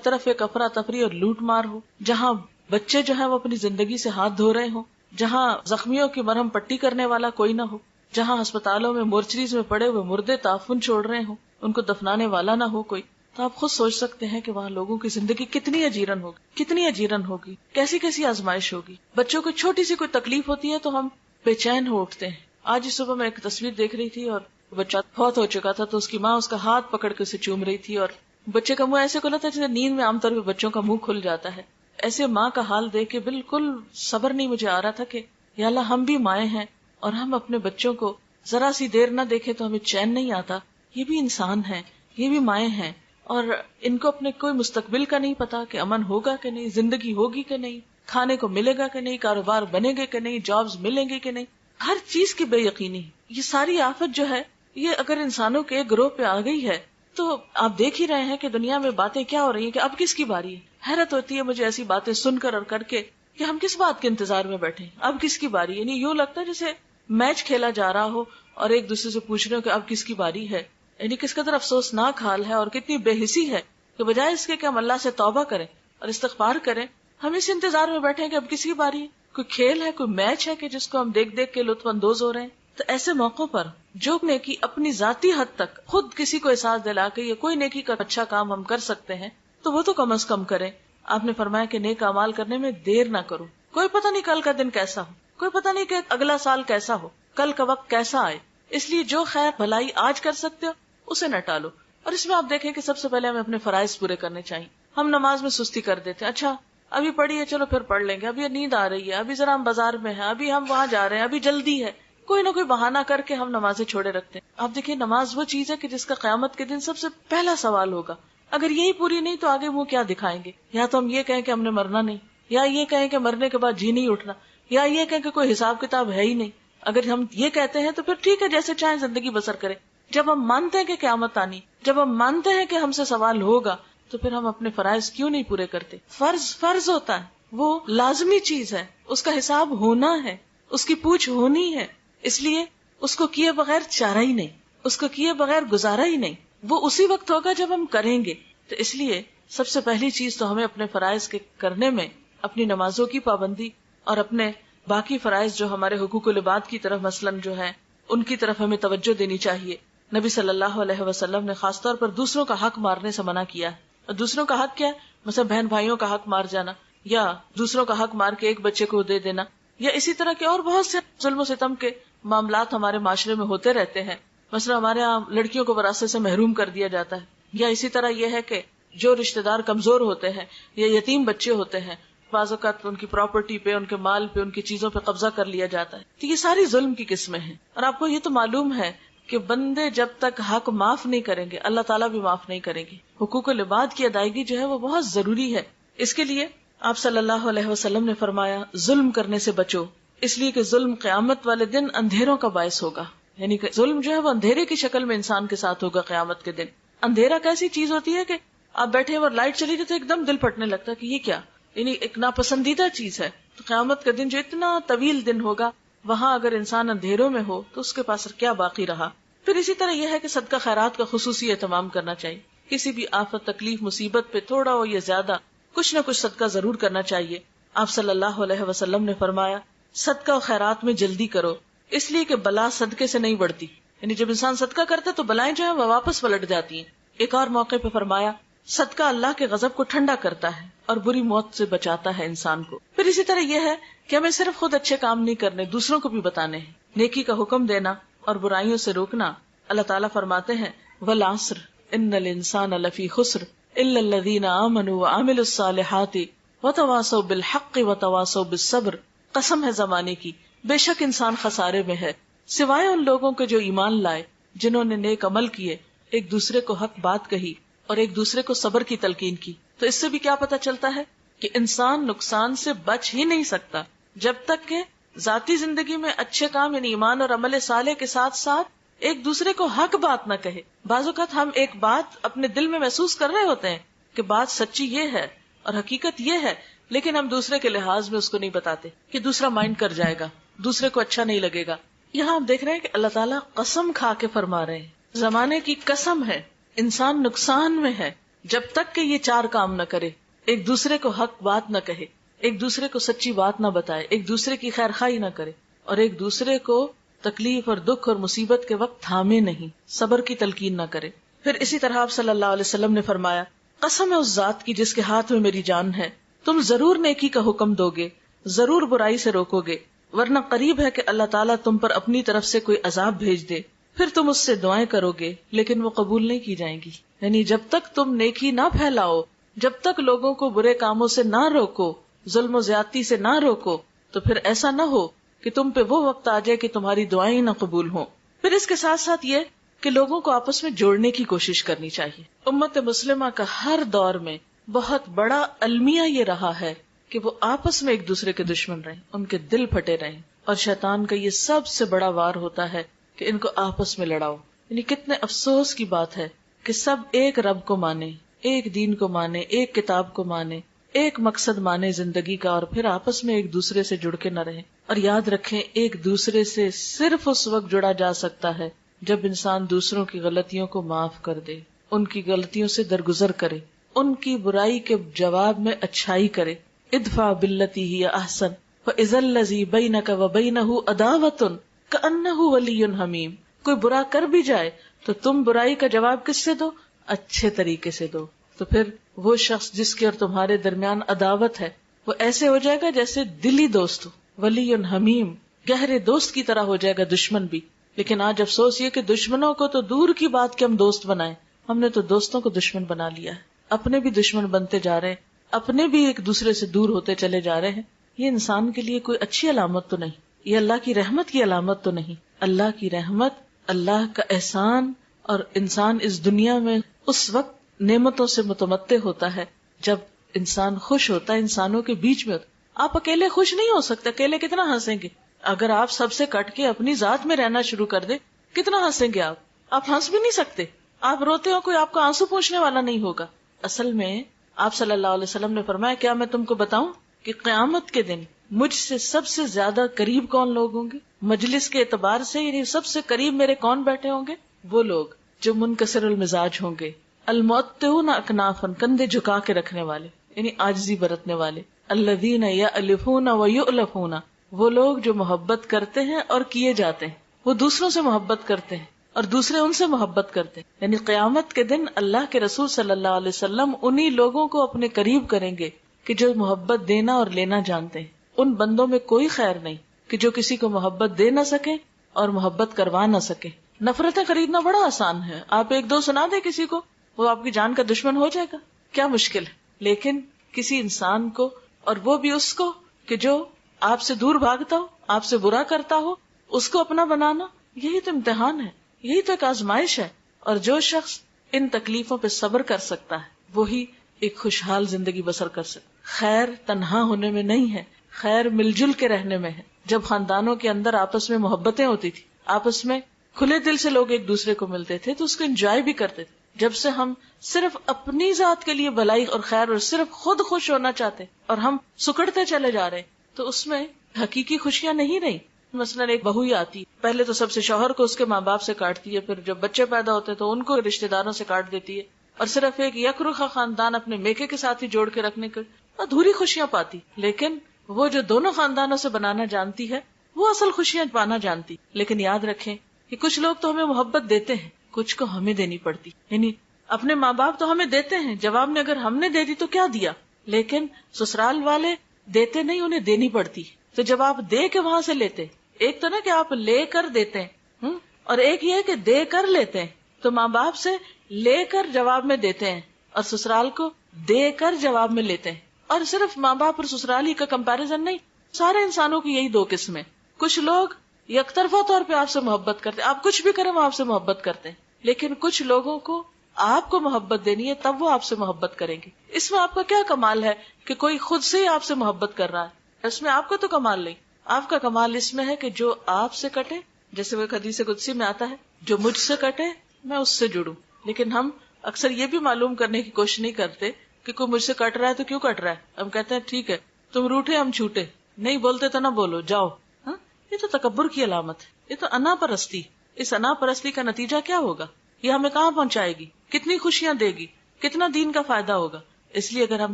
طرف ایک افراتفری اور لوٹ مار ہو، جہاں بچے جو ہے وہ اپنی زندگی سے ہاتھ دھو رہے ہوں، جہاں زخمیوں کی مرہم پٹی کرنے والا کوئی نہ ہو، جہاں اسپتالوں میں مورچریز میں پڑے ہوئے مردے تعفن چھوڑ رہے ہوں، ان کو دفنانے والا نہ ہو کوئی، تو آپ خود سوچ سکتے ہیں کہ وہاں لوگوں کی زندگی کتنی اجیرن ہوگی، کتنی اجیرن ہوگی، کیسی کیسی آزمائش ہوگی. بچوں کو چھوٹی سی کوئی تکلیف ہوتی ہے تو ہم بے چین ہو اٹھتے ہیں. آج ہی صبح میں ایک تصویر دیکھ رہی تھی اور بچہ بہت ہو چکا تھا تو اس کی ماں اس کا ہاتھ پکڑ کے اسے چوم رہی تھی، اور بچے کا منہ ایسے کھلا تھا جیسے نیند میں عام طور پہ بچوں کا منہ کھل جاتا ہے. ایسے ماں کا حال دیکھ کے بالکل صبر نہیں مجھے آ رہا تھا کہ یا اللہ ہم بھی مائیں ہیں اور ہم اپنے بچوں کو ذرا سی دیر نہ دیکھیں تو ہمیں چین نہیں آتا. یہ بھی انسان ہیں، یہ بھی مائیں ہیں، اور ان کو اپنے کوئی مستقبل کا نہیں پتا کہ امن ہوگا کہ نہیں، زندگی ہوگی کہ نہیں، کھانے کو ملے گا کہ نہیں، کاروبار بنے گے کہ نہیں، جابز ملیں گے کہ نہیں. ہر چیز کی بے یقینی. یہ ساری آفت جو ہے یہ اگر انسانوں کے ایک گروہ پہ آ گئی ہے تو آپ دیکھ ہی رہے ہیں کہ دنیا میں باتیں کیا ہو رہی ہیں کہ اب کس کی باری ہے. حیرت ہوتی ہے مجھے ایسی باتیں سن کر اور کر کے کہ ہم کس بات کے انتظار میں بیٹھے، اب کس کی باری. یعنی یوں لگتا ہے جیسے میچ کھیلا جا رہا ہو اور ایک دوسرے سے پوچھ رہے ہو کہ اب کس کی باری ہے. یعنی کس قدر افسوسناک حال ہے اور کتنی بے حسی ہے کہ بجائے اس کے کہ ہم اللہ سے توبہ کریں اور استغفار کریں، ہم اس انتظار میں بیٹھے ہیں کہ اب کس کی باری ہے. کوئی کھیل ہے، کوئی میچ ہے کہ جس کو ہم دیکھ دیکھ کے لطف اندوز ہو رہے ہیں. تو ایسے موقعوں پر جو نیکی اپنی ذاتی حد تک خود کسی کو احساس دلا کے یا کوئی نیکی کا اچھا کام ہم کر سکتے ہیں تو وہ تو کم از کم کریں. آپ نے فرمایا کہ نیک اعمال کرنے میں دیر نہ کرو. کوئی پتہ نہیں کل کا دن کیسا ہو، کوئی پتہ نہیں کہ اگلا سال کیسا ہو، کل کا وقت کیسا آئے. اس لیے جو خیر بھلائی آج کر سکتے ہو اسے نہ ٹالو. اور اس میں آپ دیکھیں کہ سب سے پہلے ہمیں اپنے فرائض پورے کرنے چاہیے. ہم نماز میں سستی کر دیتے ہیں، اچھا ابھی پڑھی ہے چلو پھر پڑھ لیں گے، ابھی یہ نیند آ رہی ہے، ابھی ذرا ہم بازار میں ہیں، ابھی ہم وہاں جا رہے ہیں، ابھی جلدی ہے، کوئی نہ کوئی بہانہ کر کے ہم نمازیں چھوڑے رکھتے ہیں. آپ دیکھیں نماز وہ چیز ہے کہ جس کا قیامت کے دن سب سے پہلا سوال ہوگا. اگر یہی پوری نہیں تو آگے منہ کیا دکھائیں گے؟ یا تو ہم یہ کہیں کہ ہم نے مرنا نہیں، یا یہ کہیں کہ مرنے کے بعد جی نہیں اٹھنا، یا یہ کہیں کہ کوئی حساب کتاب ہے ہی نہیں. اگر ہم یہ کہتے ہیں تو پھر ٹھیک ہے جیسے چاہیں زندگی بسر کریں. جب ہم مانتے ہیں کہ قیامت آنی، جب ہم مانتے ہیں کہ ہم سے سوال ہوگا تو پھر ہم اپنے فرائض کیوں نہیں پورے کرتے؟ فرض ہوتا ہے، وہ لازمی چیز ہے، اس کا حساب ہونا ہے، اس کی پوچھ ہونی ہے. اس لیے اس کو کیے بغیر چارہ ہی نہیں، اس کو کیے بغیر گزارا ہی نہیں. وہ اسی وقت ہوگا جب ہم کریں گے. تو اس لیے سب سے پہلی چیز تو ہمیں اپنے فرائض کے کرنے میں اپنی نمازوں کی پابندی اور اپنے باقی فرائض جو ہمارے حقوق العباد کی طرف مثلاً جو ہے ان کی طرف ہمیں توجہ دینی چاہیے. نبی صلی اللہ علیہ وسلم نے خاص طور پر دوسروں کا حق مارنے سے منع کیا ہے. اور دوسروں کا حق کیا ہے؟ مثلا بہن بھائیوں کا حق مار جانا، یا دوسروں کا حق مار کے ایک بچے کو دے دینا، یا اسی طرح کے اور بہت سے ظلم و ستم کے معاملات ہمارے معاشرے میں ہوتے رہتے ہیں. مثلا ہمارے یہاں لڑکیوں کو وراثت سے محروم کر دیا جاتا ہے. یا اسی طرح یہ ہے کہ جو رشتہ دار کمزور ہوتے ہیں یا یتیم بچے ہوتے ہیں، بعض اوقات ان کی پراپرٹی پہ، ان کے مال پہ، ان کی چیزوں پہ قبضہ کر لیا جاتا ہے. تو یہ ساری ظلم کی قسمیں ہیں. اور آپ کو یہ تو معلوم ہے کہ بندے جب تک حق معاف نہیں کریں گے اللہ تعالیٰ بھی معاف نہیں کریں گے. حقوق العباد کی ادائیگی جو ہے وہ بہت ضروری ہے. اس کے لیے آپ صلی اللہ علیہ وسلم نے فرمایا ظلم کرنے سے بچو، اس لیے کہ ظلم قیامت والے دن اندھیروں کا باعث ہوگا. یعنی کہ ظلم جو ہے وہ اندھیرے کی شکل میں انسان کے ساتھ ہوگا قیامت کے دن. اندھیرا کیسی چیز ہوتی ہے کہ آپ بیٹھے اور لائٹ چلی جائے تو ایک دم دل پھٹنے لگتا ہے کہ یہ کیا، یعنی ایک ناپسندیدہ چیز ہے. تو قیامت کا دن جو اتنا طویل دن ہوگا وہاں اگر انسان اندھیروں میں ہو تو اس کے پاس کیا باقی رہا. پھر اسی طرح یہ ہے کہ صدقہ خیرات کا خصوصی اہتمام کرنا چاہیے. کسی بھی آفت تکلیف مصیبت پہ تھوڑا ہو یا زیادہ کچھ نہ کچھ صدقہ ضرور کرنا چاہیے. آپ صلی اللہ علیہ وسلم نے فرمایا صدقہ و خیرات میں جلدی کرو، اس لیے کہ بلا صدقے سے نہیں بڑھتی. یعنی جب انسان صدقہ کرتا ہے تو بلائیں جو ہیں وہ واپس پلٹ جاتی ہیں. ایک اور موقع پہ فرمایا صدقہ اللہ کے غضب کو ٹھنڈا کرتا ہے اور بری موت سے بچاتا ہے انسان کو. پھر اسی طرح یہ ہے کہ ہمیں صرف خود اچھے کام نہیں کرنے، دوسروں کو بھی بتانے ہیں، نیکی کا حکم دینا اور برائیوں سے روکنا. اللہ تعالیٰ فرماتے ہیں والعصر ان الانسان لفی خسر الا الذین آمنوا وعملوا الصالحات وتواصوا بالحق وتواصوا بالصبر. قسم ہے زمانے کی، بے شک انسان خسارے میں ہے سوائے ان لوگوں کے جو ایمان لائے، جنہوں نے نیک عمل کیے، ایک دوسرے کو حق بات کہی اور ایک دوسرے کو صبر کی تلقین کی. تو اس سے بھی کیا پتا چلتا ہے کہ انسان نقصان سے بچ ہی نہیں سکتا جب تک کہ ذاتی زندگی میں اچھے کام یعنی ایمان اور عمل صالح کے ساتھ ساتھ ایک دوسرے کو حق بات نہ کہے. بعض اوقات ہم ایک بات اپنے دل میں محسوس کر رہے ہوتے ہیں کہ بات سچی یہ ہے اور حقیقت یہ ہے، لیکن ہم دوسرے کے لحاظ میں اس کو نہیں بتاتے کہ دوسرا مائنڈ کر جائے گا، دوسرے کو اچھا نہیں لگے گا. یہاں ہم دیکھ رہے ہیں کہ اللہ تعالیٰ قسم کھا کے فرما رہے ہیں، زمانے کی قسم ہے، انسان نقصان میں ہے جب تک کہ یہ 4 کام نہ کرے. ایک دوسرے کو حق بات نہ کہے، ایک دوسرے کو سچی بات نہ بتائے، ایک دوسرے کی خیر خواہی نہ کرے، اور ایک دوسرے کو تکلیف اور دکھ اور مصیبت کے وقت تھامے نہیں، صبر کی تلقین نہ کرے. پھر اسی طرح آپ صلی اللہ علیہ وسلم نے فرمایا، قسم ہے اس ذات کی جس کے ہاتھ میں میری جان ہے، تم ضرور نیکی کا حکم دو گے، ضرور برائی سے روکو گے، ورنہ قریب ہے کہ اللہ تعالیٰ تم پر اپنی طرف سے کوئی عذاب بھیج دے، پھر تم اس سے دعائیں کرو گے لیکن وہ قبول نہیں کی جائیں گی. یعنی جب تک تم نیکی نہ پھیلاؤ، جب تک لوگوں کو برے کاموں سے نہ روکو، ظلم و زیادتی سے نہ روکو، تو پھر ایسا نہ ہو کہ تم پہ وہ وقت آ جائے کہ تمہاری دعائیں نہ قبول ہوں. پھر اس کے ساتھ ساتھ یہ کہ لوگوں کو آپس میں جوڑنے کی کوشش کرنی چاہیے. امت مسلمہ کا ہر دور میں بہت بڑا المیہ یہ رہا ہے کہ وہ آپس میں ایک دوسرے کے دشمن رہیں، ان کے دل پھٹے رہیں، اور شیطان کا یہ سب سے بڑا وار ہوتا ہے کہ ان کو آپس میں لڑاؤ. یعنی کتنے افسوس کی بات ہے کہ سب ایک رب کو مانے، ایک دین کو مانے، ایک کتاب کو مانے، ایک مقصد مانے زندگی کا، اور پھر آپس میں ایک دوسرے سے جڑ کے نہ رہیں. اور یاد رکھیں، ایک دوسرے سے صرف اس وقت جڑا جا سکتا ہے جب انسان دوسروں کی غلطیوں کو معاف کر دے، ان کی غلطیوں سے درگزر کرے، ان کی برائی کے جواب میں اچھائی کرے. ادفع باللتی ہی احسن فاذا الذی بینک وبینہ عداوۃ کأنہ ولی حمیم. کوئی برا کر بھی جائے تو تم برائی کا جواب کس سے دو؟ اچھے طریقے سے دو. تو پھر وہ شخص جس کے اور تمہارے درمیان عداوت ہے وہ ایسے ہو جائے گا جیسے دلی دوست ہو، ولی حمیم، گہرے دوست کی طرح ہو جائے گا دشمن بھی. لیکن آج افسوس یہ کہ دشمنوں کو تو دور کی بات کہ ہم دوست بنائیں، ہم نے تو دوستوں کو دشمن بنا لیا ہے، اپنے بھی دشمن بنتے جا رہے ہیں، اپنے بھی ایک دوسرے سے دور ہوتے چلے جا رہے ہیں. یہ انسان کے لیے کوئی اچھی علامت تو نہیں، یہ اللہ کی رحمت کی علامت تو نہیں. اللہ کی رحمت، اللہ کا احسان، اور انسان اس دنیا میں اس وقت نعمتوں سے متمتع ہوتا ہے جب انسان خوش ہوتا ہے، انسانوں کے بیچ میں ہوتا ہے. آپ اکیلے خوش نہیں ہو سکتے، اکیلے کتنا ہنسیں گے؟ اگر آپ سب سے کٹ کے اپنی ذات میں رہنا شروع کر دیں کتنا ہنسیں گے آپ ہنس بھی نہیں سکتے. آپ روتے ہو، کوئی آپ کو آنسو پوچھنے والا نہیں ہوگا. اصل میں آپ صلی اللہ علیہ وسلم نے فرمایا، کیا میں تم کو بتاؤں کہ قیامت کے دن مجھ سے سب سے زیادہ قریب کون لوگ ہوں گے؟ مجلس کے اعتبار سے یعنی سب سے قریب میرے کون بیٹھے ہوں گے؟ وہ لوگ جو منکسر المزاج ہوں گے، المعطئون اکنافا، کندھے جھکا کے رکھنے والے یعنی عاجزی برتنے والے، الذین یألفون ویؤلفون، وہ لوگ جو محبت کرتے ہیں اور کیے جاتے ہیں، وہ دوسروں سے محبت کرتے ہیں اور دوسرے ان سے محبت کرتے ہیں. یعنی قیامت کے دن اللہ کے رسول صلی اللہ علیہ وسلم انہی لوگوں کو اپنے قریب کریں گے کہ جو محبت دینا اور لینا جانتے ہیں. ان بندوں میں کوئی خیر نہیں کہ جو کسی کو محبت دے نہ سکے اور محبت کروا نہ سکے. نفرتیں خریدنا بڑا آسان ہے، آپ ایک دو سنا دیں کسی کو، وہ آپ کی جان کا دشمن ہو جائے گا، کیا مشکل ہے. لیکن کسی انسان کو، اور وہ بھی اس کو کہ جو آپ سے دور بھاگتا ہو، آپ سے برا کرتا ہو، اس کو اپنا بنانا، یہی تو امتحان ہے، یہی تو ایک آزمائش ہے. اور جو شخص ان تکلیفوں پہ صبر کر سکتا ہے وہی ایک خوشحال زندگی بسر کر سکتا. خیر تنہا ہونے میں نہیں ہے، خیر مل جل کے رہنے میں ہے. جب خاندانوں کے اندر آپس میں محبتیں ہوتی تھی، آپس میں کھلے دل سے لوگ ایک دوسرے کو ملتے تھے تو اس کو انجوائے بھی کرتے تھے. جب سے ہم صرف اپنی ذات کے لیے بھلائی اور خیر اور صرف خود خوش ہونا چاہتے اور ہم سکڑتے چلے جا رہے تو اس میں حقیقی خوشیاں نہیں رہی. مثلاً ایک بہو ہی آتی، پہلے تو سب سے شوہر کو اس کے ماں باپ سے کاٹتی ہے، پھر جب بچے پیدا ہوتے تو ان کو رشتہ داروں سے کاٹ دیتی ہے، اور صرف ایک یکرخا خاندان اپنے میکے کے ساتھ ہی جوڑ کے رکھنے کے ادھوری خوشیاں پاتی. لیکن وہ جو دونوں خاندانوں سے بنانا جانتی ہے وہ اصل خوشیاں پانا جانتی. لیکن یاد رکھیں کہ کچھ لوگ تو ہمیں محبت دیتے ہیں، کچھ کو ہمیں دینی پڑتی. یعنی اپنے ماں باپ تو ہمیں دیتے ہیں، جواب میں اگر ہم نے دے دی تو کیا دیا، لیکن سسرال والے دیتے نہیں، انہیں دینی پڑتی. تو جب آپ دے کے وہاں سے لیتے، ایک تو نا کہ آپ لے کر دیتے ہیں اور ایک یہ کہ دے کر لیتے ہیں. تو ماں باپ سے لے کر جواب میں دیتے ہیں اور سسرال کو دے کر جواب میں لیتے ہیں. اور صرف ماں باپ اور سسرال ہی کا کمپیریزن نہیں، سارے انسانوں کی یہی دو قسمیں. کچھ لوگ یک طرفہ طور پہ آپ سے محبت کرتے، آپ کچھ بھی کریں وہ آپ سے محبت کرتے ہیں. لیکن کچھ لوگوں کو آپ کو محبت دینی ہے تب وہ آپ سے محبت کریں گے. اس میں آپ کا کیا کمال ہے کہ کوئی خود سے ہی آپ سے محبت کر رہا ہے؟ اس میں آپ کا تو کمال نہیں. آپ کا کمال اس میں ہے کہ جو آپ سے کٹے، جیسے وہ حدیث قدسی میں آتا ہے، جو مجھ سے کٹے میں اس سے جڑوں. لیکن ہم اکثر یہ بھی معلوم کرنے کی کوشش نہیں کرتے کہ کوئی مجھ سے کٹ رہا ہے تو کیوں کٹ رہا ہے، ہم کہتے ہیں ٹھیک ہے تم روٹھے ہم چھوٹے، نہیں بولتے تو نہ بولو جاؤ. ہاں، یہ تو تکبر کی علامت ہے، یہ تو انا پرستی. اس انا پرستی کا نتیجہ کیا ہوگا؟ یہ ہمیں کہاں پہنچائے گی؟ کتنی خوشیاں دے گی؟ کتنا دین کا فائدہ ہوگا؟ اس لیے اگر ہم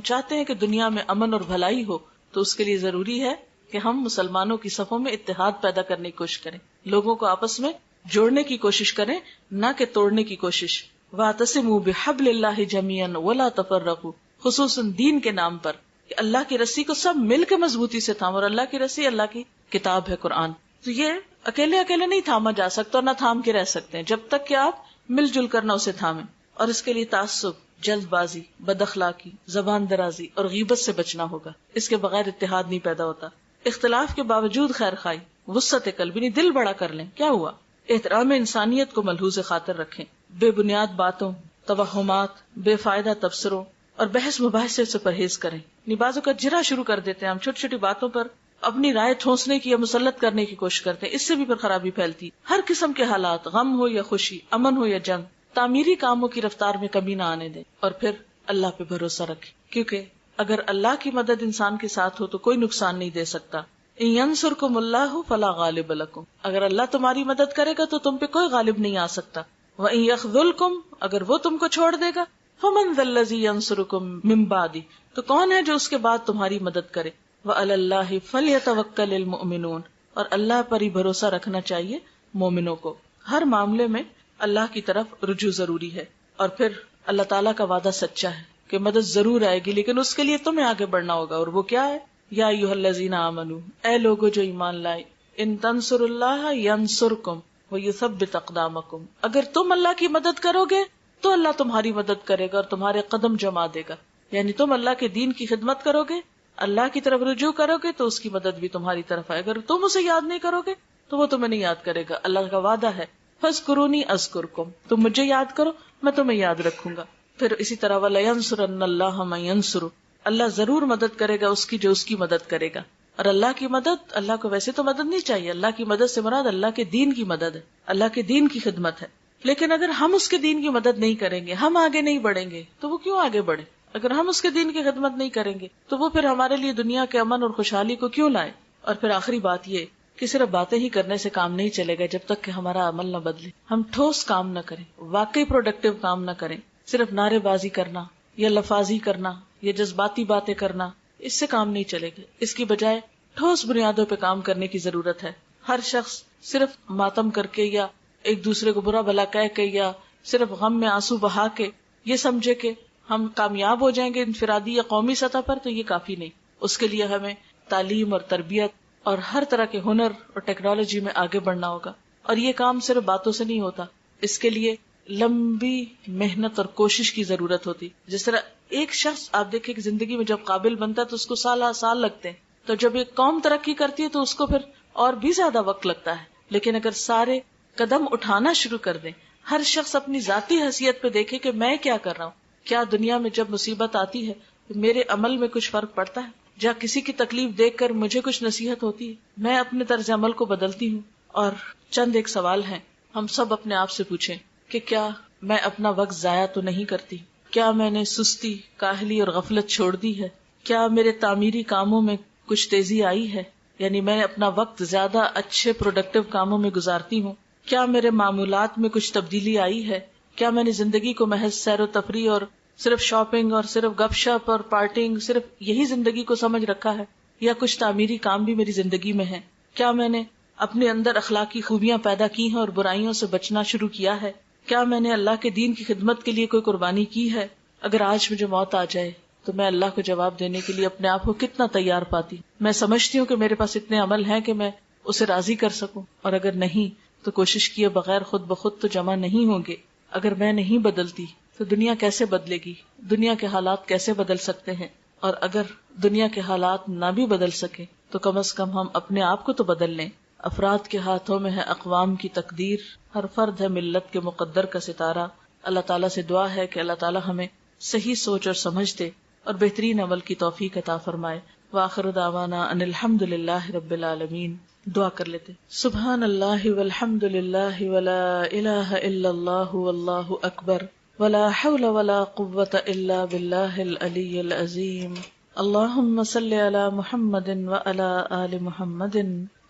چاہتے ہیں کہ دنیا میں امن اور بھلائی ہو تو اس کے لیے ضروری ہے کہ ہم مسلمانوں کی صفوں میں اتحاد پیدا کرنے کی کوشش کریں، لوگوں کو آپس میں جوڑنے کی کوشش کریں، نہ کہ توڑنے کی کوشش. وَاعْتَصِمُوا بِحَبْلِ اللَّهِ جَمِيعًا وَلَا تَفَرَّقُوا، خصوصاً دین کے نام پر کہ اللہ کی رسی کو سب مل کے مضبوطی سے تھام، اور اللہ کی رسی اللہ کی کتاب ہے قرآن. تو یہ اکیلے اکیلے نہیں تھاما جا سکتا اور نہ تھام کے رہ سکتے ہیں جب تک کہ آپ مل جل کر نہ اسے تھامیں. اور اس کے لیے تعصب، جلد بازی، بد اخلاقی، زبان درازی اور غیبت سے بچنا ہوگا. اس کے بغیر اتحاد نہیں پیدا ہوتا. اختلاف کے باوجود خیر خواہی، وسعت قلب، یعنی دل بڑا کر لیں، کیا ہوا؟ احترام انسانیت کو ملحوظ خاطر رکھیں. بے بنیاد باتوں، توہمات، بے فائدہ تبصروں اور بحث مباحثے سے پرہیز کریں. بعضوں کا جرا شروع کر دیتے ہیں، ہم چھوٹی چھوٹی باتوں پر اپنی رائے ٹھونسنے کی یا مسلط کرنے کی کوشش کرتے ہیں، اس سے بھی پھر خرابی پھیلتی. ہر قسم کے حالات، غم ہو یا خوشی، امن ہو یا جنگ، تعمیری کاموں کی رفتار میں کمی نہ آنے دیں. اور پھر اللہ پہ بھروسہ رکھیں، کیونکہ اگر اللہ کی مدد انسان کے ساتھ ہو تو کوئی نقصان نہیں دے سکتا. ان ینصرکم اللہ فلا غالب لکم، اگر اللہ تمہاری مدد کرے گا تو تم پہ کوئی غالب نہیں آ سکتا. وان یخذلکم، اگر وہ تم کو چھوڑ دے گا، فمن ذا الذی ینصرکم من بعدہ، تو کون ہے جو اس کے بعد تمہاری مدد کرے. وعلی اللہ فلیتوکل المؤمنون، اور اللہ پر ہی بھروسہ رکھنا چاہیے مومنوں کو. ہر معاملے میں اللہ کی طرف رجوع ضروری ہے. اور پھر اللہ تعالیٰ کا وعدہ سچا ہے کہ مدد ضرور آئے گی، لیکن اس کے لیے تمہیں آگے بڑھنا ہوگا. اور وہ کیا ہے؟ یا ایھا الذین آمنوا، اے لوگو جو ایمان لائے، ان تنصروا اللہ ینصرکم ویثبت اقدامکم، اگر تم اللہ کی مدد کرو گے تو اللہ تمہاری مدد کرے گا اور تمہارے قدم جما دے گا. یعنی تم اللہ کے دین کی خدمت کرو گے، اللہ کی طرف رجوع کرو گے تو اس کی مدد بھی تمہاری طرف آئے. اگر تم اسے یاد نہیں کرو گے تو وہ تمہیں نہیں یاد کرے گا. اللہ کا وعدہ ہے فاذکرونی اذکرکم، تم مجھے یاد کرو میں تمہیں یاد رکھوں گا. پھر اسی طرح وَلَيَنْصُرَنَّ اللَّهَ مَن يَنْصُرُهُ، اللہ ضرور مدد کرے گا اس کی جو اس کی مدد کرے گا. اور اللہ کی مدد، اللہ کو ویسے تو مدد نہیں چاہیے، اللہ کی مدد سے مراد اللہ کے دین کی مدد ہے، اللہ کے دین کی خدمت ہے. لیکن اگر ہم اس کے دین کی مدد نہیں کریں گے، ہم آگے نہیں بڑھیں گے تو وہ کیوں آگے بڑھے؟ اگر ہم اس کے دین کی خدمت نہیں کریں گے تو وہ پھر ہمارے لیے دنیا کے امن اور خوشحالی کو کیوں لائے؟ اور پھر آخری بات یہ کہ صرف باتیں ہی کرنے سے کام نہیں چلے گا جب تک کہ ہمارا عمل نہ بدلے. ہم ٹھوس کام نہ کریں، واقعی پروڈکٹیو کام نہ کریں. صرف نعرے بازی کرنا یا لفاظی کرنا یا جذباتی باتیں کرنا، اس سے کام نہیں چلے گا. اس کی بجائے ٹھوس بنیادوں پہ کام کرنے کی ضرورت ہے. ہر شخص صرف ماتم کر کے یا ایک دوسرے کو برا بھلا کہہ کے یا صرف غم میں آنسو بہا کے یہ سمجھے کہ ہم کامیاب ہو جائیں گے انفرادی یا قومی سطح پر، تو یہ کافی نہیں. اس کے لیے ہمیں تعلیم اور تربیت اور ہر طرح کے ہنر اور ٹیکنالوجی میں آگے بڑھنا ہوگا. اور یہ کام صرف باتوں سے نہیں ہوتا، اس کے لیے لمبی محنت اور کوشش کی ضرورت ہوتی. جس طرح ایک شخص آپ دیکھیں کہ زندگی میں جب قابل بنتا ہے تو اس کو سال لگتے ہیں، تو جب ایک قوم ترقی کرتی ہے تو اس کو پھر اور بھی زیادہ وقت لگتا ہے. لیکن اگر سارے قدم اٹھانا شروع کر دیں، ہر شخص اپنی ذاتی حیثیت پہ دیکھے کہ میں کیا کر رہا ہوں، کیا دنیا میں جب مصیبت آتی ہے تو میرے عمل میں کچھ فرق پڑتا ہے، جہاں کسی کی تکلیف دیکھ کر مجھے کچھ نصیحت ہوتی ہے، میں اپنے طرز عمل کو بدلتی ہوں. اور چند ایک سوال ہیں، ہم سب اپنے آپ سے پوچھیں کہ کیا میں اپنا وقت ضائع تو نہیں کرتی؟ کیا میں نے سستی، کاہلی اور غفلت چھوڑ دی ہے؟ کیا میرے تعمیری کاموں میں کچھ تیزی آئی ہے؟ یعنی میں اپنا وقت زیادہ اچھے پروڈکٹیو کاموں میں گزارتی ہوں؟ کیا میرے معمولات میں کچھ تبدیلی آئی ہے؟ کیا میں نے زندگی کو محض سیر و تفریح اور صرف شاپنگ اور صرف گپ شپ اور پارٹنگ، صرف یہی زندگی کو سمجھ رکھا ہے، یا کچھ تعمیری کام بھی میری زندگی میں ہے؟ کیا میں نے اپنے اندر اخلاقی خوبیاں پیدا کی ہیں اور برائیوں سے بچنا شروع کیا ہے؟ کیا میں نے اللہ کے دین کی خدمت کے لیے کوئی قربانی کی ہے؟ اگر آج مجھے موت آ جائے تو میں اللہ کو جواب دینے کے لیے اپنے آپ کو کتنا تیار پاتی؟ میں سمجھتی ہوں کہ میرے پاس اتنے عمل ہیں کہ میں اسے راضی کر سکوں، اور اگر نہیں تو کوشش کیے بغیر خود بخود تو جمع نہیں ہوں گے. اگر میں نہیں بدلتی تو دنیا کیسے بدلے گی؟ دنیا کے حالات کیسے بدل سکتے ہیں؟ اور اگر دنیا کے حالات نہ بھی بدل سکے تو کم از کم ہم اپنے آپ کو تو بدل لیں. افراد کے ہاتھوں میں ہے اقوام کی تقدیر، ہر فرد ہے ملت کے مقدر کا ستارہ. اللہ تعالیٰ سے دعا ہے کہ اللہ تعالیٰ ہمیں صحیح سوچ اور سمجھ دے اور بہترین عمل کی توفیق عطا فرمائے. وآخر دعوانا ان الحمد للہ رب العالمین. دعا کر لیتے. سبحان اللہ والحمد للہ ولا الہ الا اللہ واللہ اکبر ولا حول ولا قوة إلا بالله العلي العظيم. اللهم صل على محمد وعلى آل محمد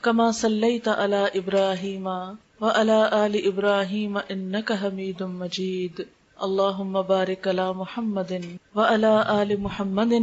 كما صليت على إبراهيم وعلى آل إبراهيم إنك حميد مجيد. اللهم بارك على محمد وعلى آل محمد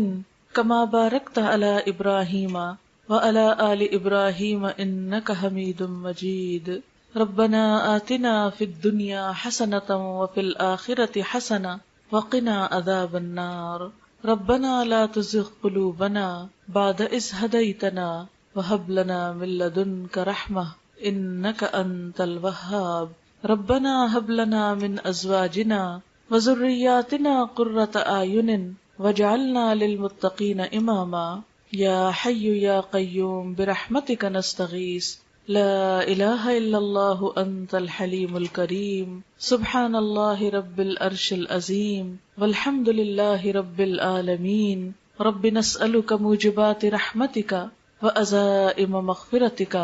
كما باركت على إبراهيم وعلى آل إبراهيم إنك حميد مجيد. ربنا آتنا في الدنيا حسنة وفي الآخرة حسنة وقنا عذاب النار. ربنا لا تزغ قلوبنا بعد إذ هديتنا وهب لنا من لدنك رحمة إنك أنت الوهاب. ربنا هب لنا من أزواجنا وذرياتنا قرة أعين واجعلنا للمتقين إماما. يا حي يا قيوم برحمتك نستغيث. لا إله إلا الله أنت الحليم الكريم. سبحان الله رب العرش العظيم والحمد لله رب العالمين. رب نسألك موجبات رحمتك وعزائم مغفرتك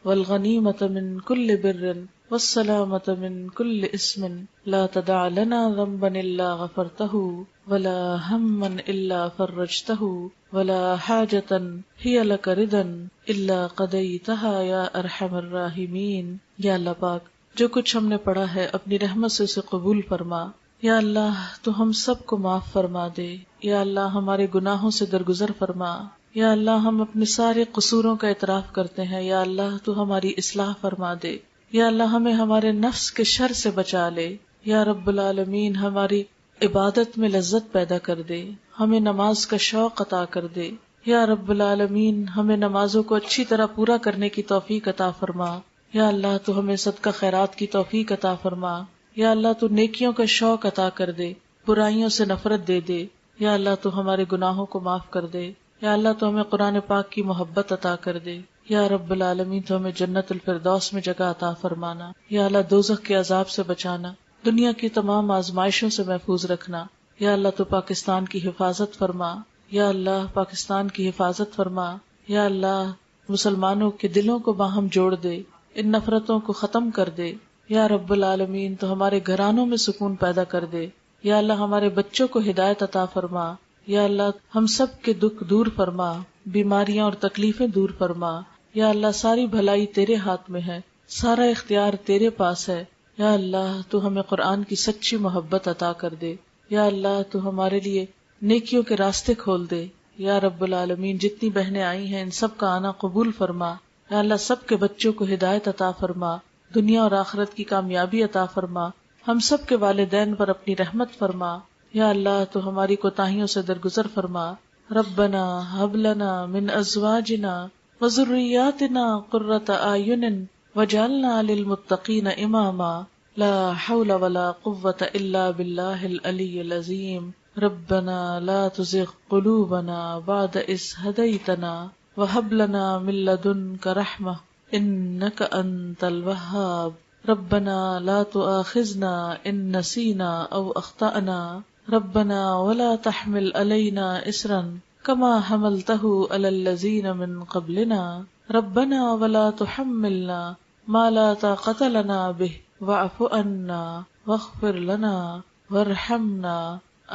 والغنيمة من كل بر والسلامة من كل اسم. لا تدع لنا ذنبا إلا غفرته ولا هما إلا فرجته ولا حاجة هي لك ردا إلا قضيتها يا أرحم الراحمين. یا اللہ پاک، جو کچھ ہم نے پڑھا ہے اپنی رحمت سے اسے قبول فرما. یا اللہ تو ہم سب کو معاف فرما دے. یا اللہ ہمارے گناہوں سے درگزر فرما. یا اللہ ہم اپنے سارے قصوروں کا اعتراف کرتے ہیں. یا اللہ تو ہماری اصلاح فرما دے. یا اللہ ہمیں ہمارے نفس کے شر سے بچا لے. یا رب العالمین ہماری عبادت میں لذت پیدا کر دے. ہمیں نماز کا شوق عطا کر دے. یا رب العالمین ہمیں نمازوں کو اچھی طرح پورا کرنے کی توفیق عطا فرما. یا اللہ تو ہمیں صدقہ خیرات کی توفیق عطا فرما. یا اللہ تو نیکیوں کا شوق عطا کر دے، برائیوں سے نفرت دے دے. یا اللہ تو ہمارے گناہوں کو معاف کر دے. یا اللہ تو ہمیں قرآن پاک کی محبت عطا کر دے. یا رب العالمین تو ہمیں جنت الفردوس میں جگہ عطا فرمانا. یا اللہ دوزخ کے عذاب سے بچانا، دنیا کی تمام آزمائشوں سے محفوظ رکھنا. یا اللہ تو پاکستان کی حفاظت فرما. یا اللہ پاکستان کی حفاظت فرما. یا اللہ مسلمانوں کے دلوں کو باہم جوڑ دے، ان نفرتوں کو ختم کر دے. یا رب العالمین تو ہمارے گھرانوں میں سکون پیدا کر دے. یا اللہ ہمارے بچوں کو ہدایت عطا فرما. یا اللہ ہم سب کے دکھ دور فرما، بیماریاں اور تکلیفیں دور فرما. یا اللہ ساری بھلائی تیرے ہاتھ میں ہے، سارا اختیار تیرے پاس ہے. یا اللہ تو ہمیں قرآن کی سچی محبت عطا کر دے. یا اللہ تو ہمارے لیے نیکیوں کے راستے کھول دے. یا رب العالمین جتنی بہنیں آئی ہیں ان سب کا آنا قبول فرما. یا اللہ سب کے بچوں کو ہدایت عطا فرما، دنیا اور آخرت کی کامیابی عطا فرما. ہم سب کے والدین پر اپنی رحمت فرما. یا اللہ تو ہماری کوتاہیوں سے درگزر فرما. ربنا هب لنا من ازواجنا وذرياتنا قرة اعين واجعلنا للمتقين اماما. لا حول ولا قوة الا بالله العلي العظيم. ربنا لا تزغ قلوبنا بعد إذ هديتنا وهب لنا من لدنك رحمة إنك أنت الوهاب. ربنا لا تؤاخذنا إن نسينا أو أخطأنا. ربنا ولا تحمل علينا إصرا كما حملته على الذين من قبلنا. ربنا ولا تحملنا ما لا طاقة لنا به واعف عنا واغفر لنا وارحمنا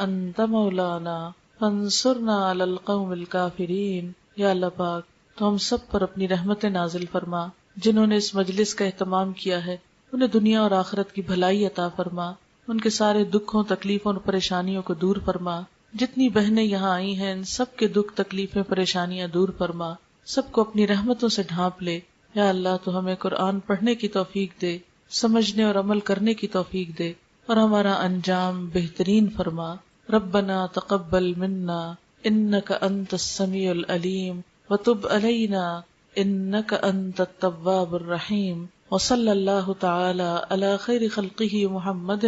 أنت مولانا فانصرنا على القوم الكافرين. یا اللہ پاک تو ہم سب پر اپنی رحمت نازل فرما. جنہوں نے اس مجلس کا اہتمام کیا ہے انہیں دنیا اور آخرت کی بھلائی عطا فرما. ان کے سارے دکھوں تکلیفوں اور پریشانیوں کو دور فرما. جتنی بہنیں یہاں آئی ہیں ان سب کے دکھ تکلیفیں پریشانیاں دور فرما. سب کو اپنی رحمتوں سے ڈھانپ لے. یا اللہ تو ہمیں قرآن پڑھنے کی توفیق دے، سمجھنے اور عمل کرنے کی توفیق دے، اور ہمارا انجام بہترین فرما. ربنا تقبل منا انك انت السميع العليم وتب علينا انك انت التواب الرحيم. وصلى الله تعالى على خير خلقه محمد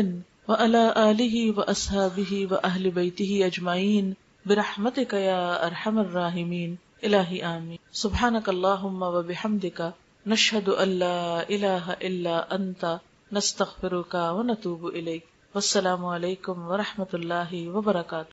وعلى آله وأصحابه وأهل بيته أجمعين برحمتك يا أرحم الراحمين. إلهي آمين. سبحانك اللهم وبحمدك نشهد أن لا إله إلا أنت نستغفرك ونتوب إليك. والسلام علیکم ورحمۃ اللہ وبرکاتہ.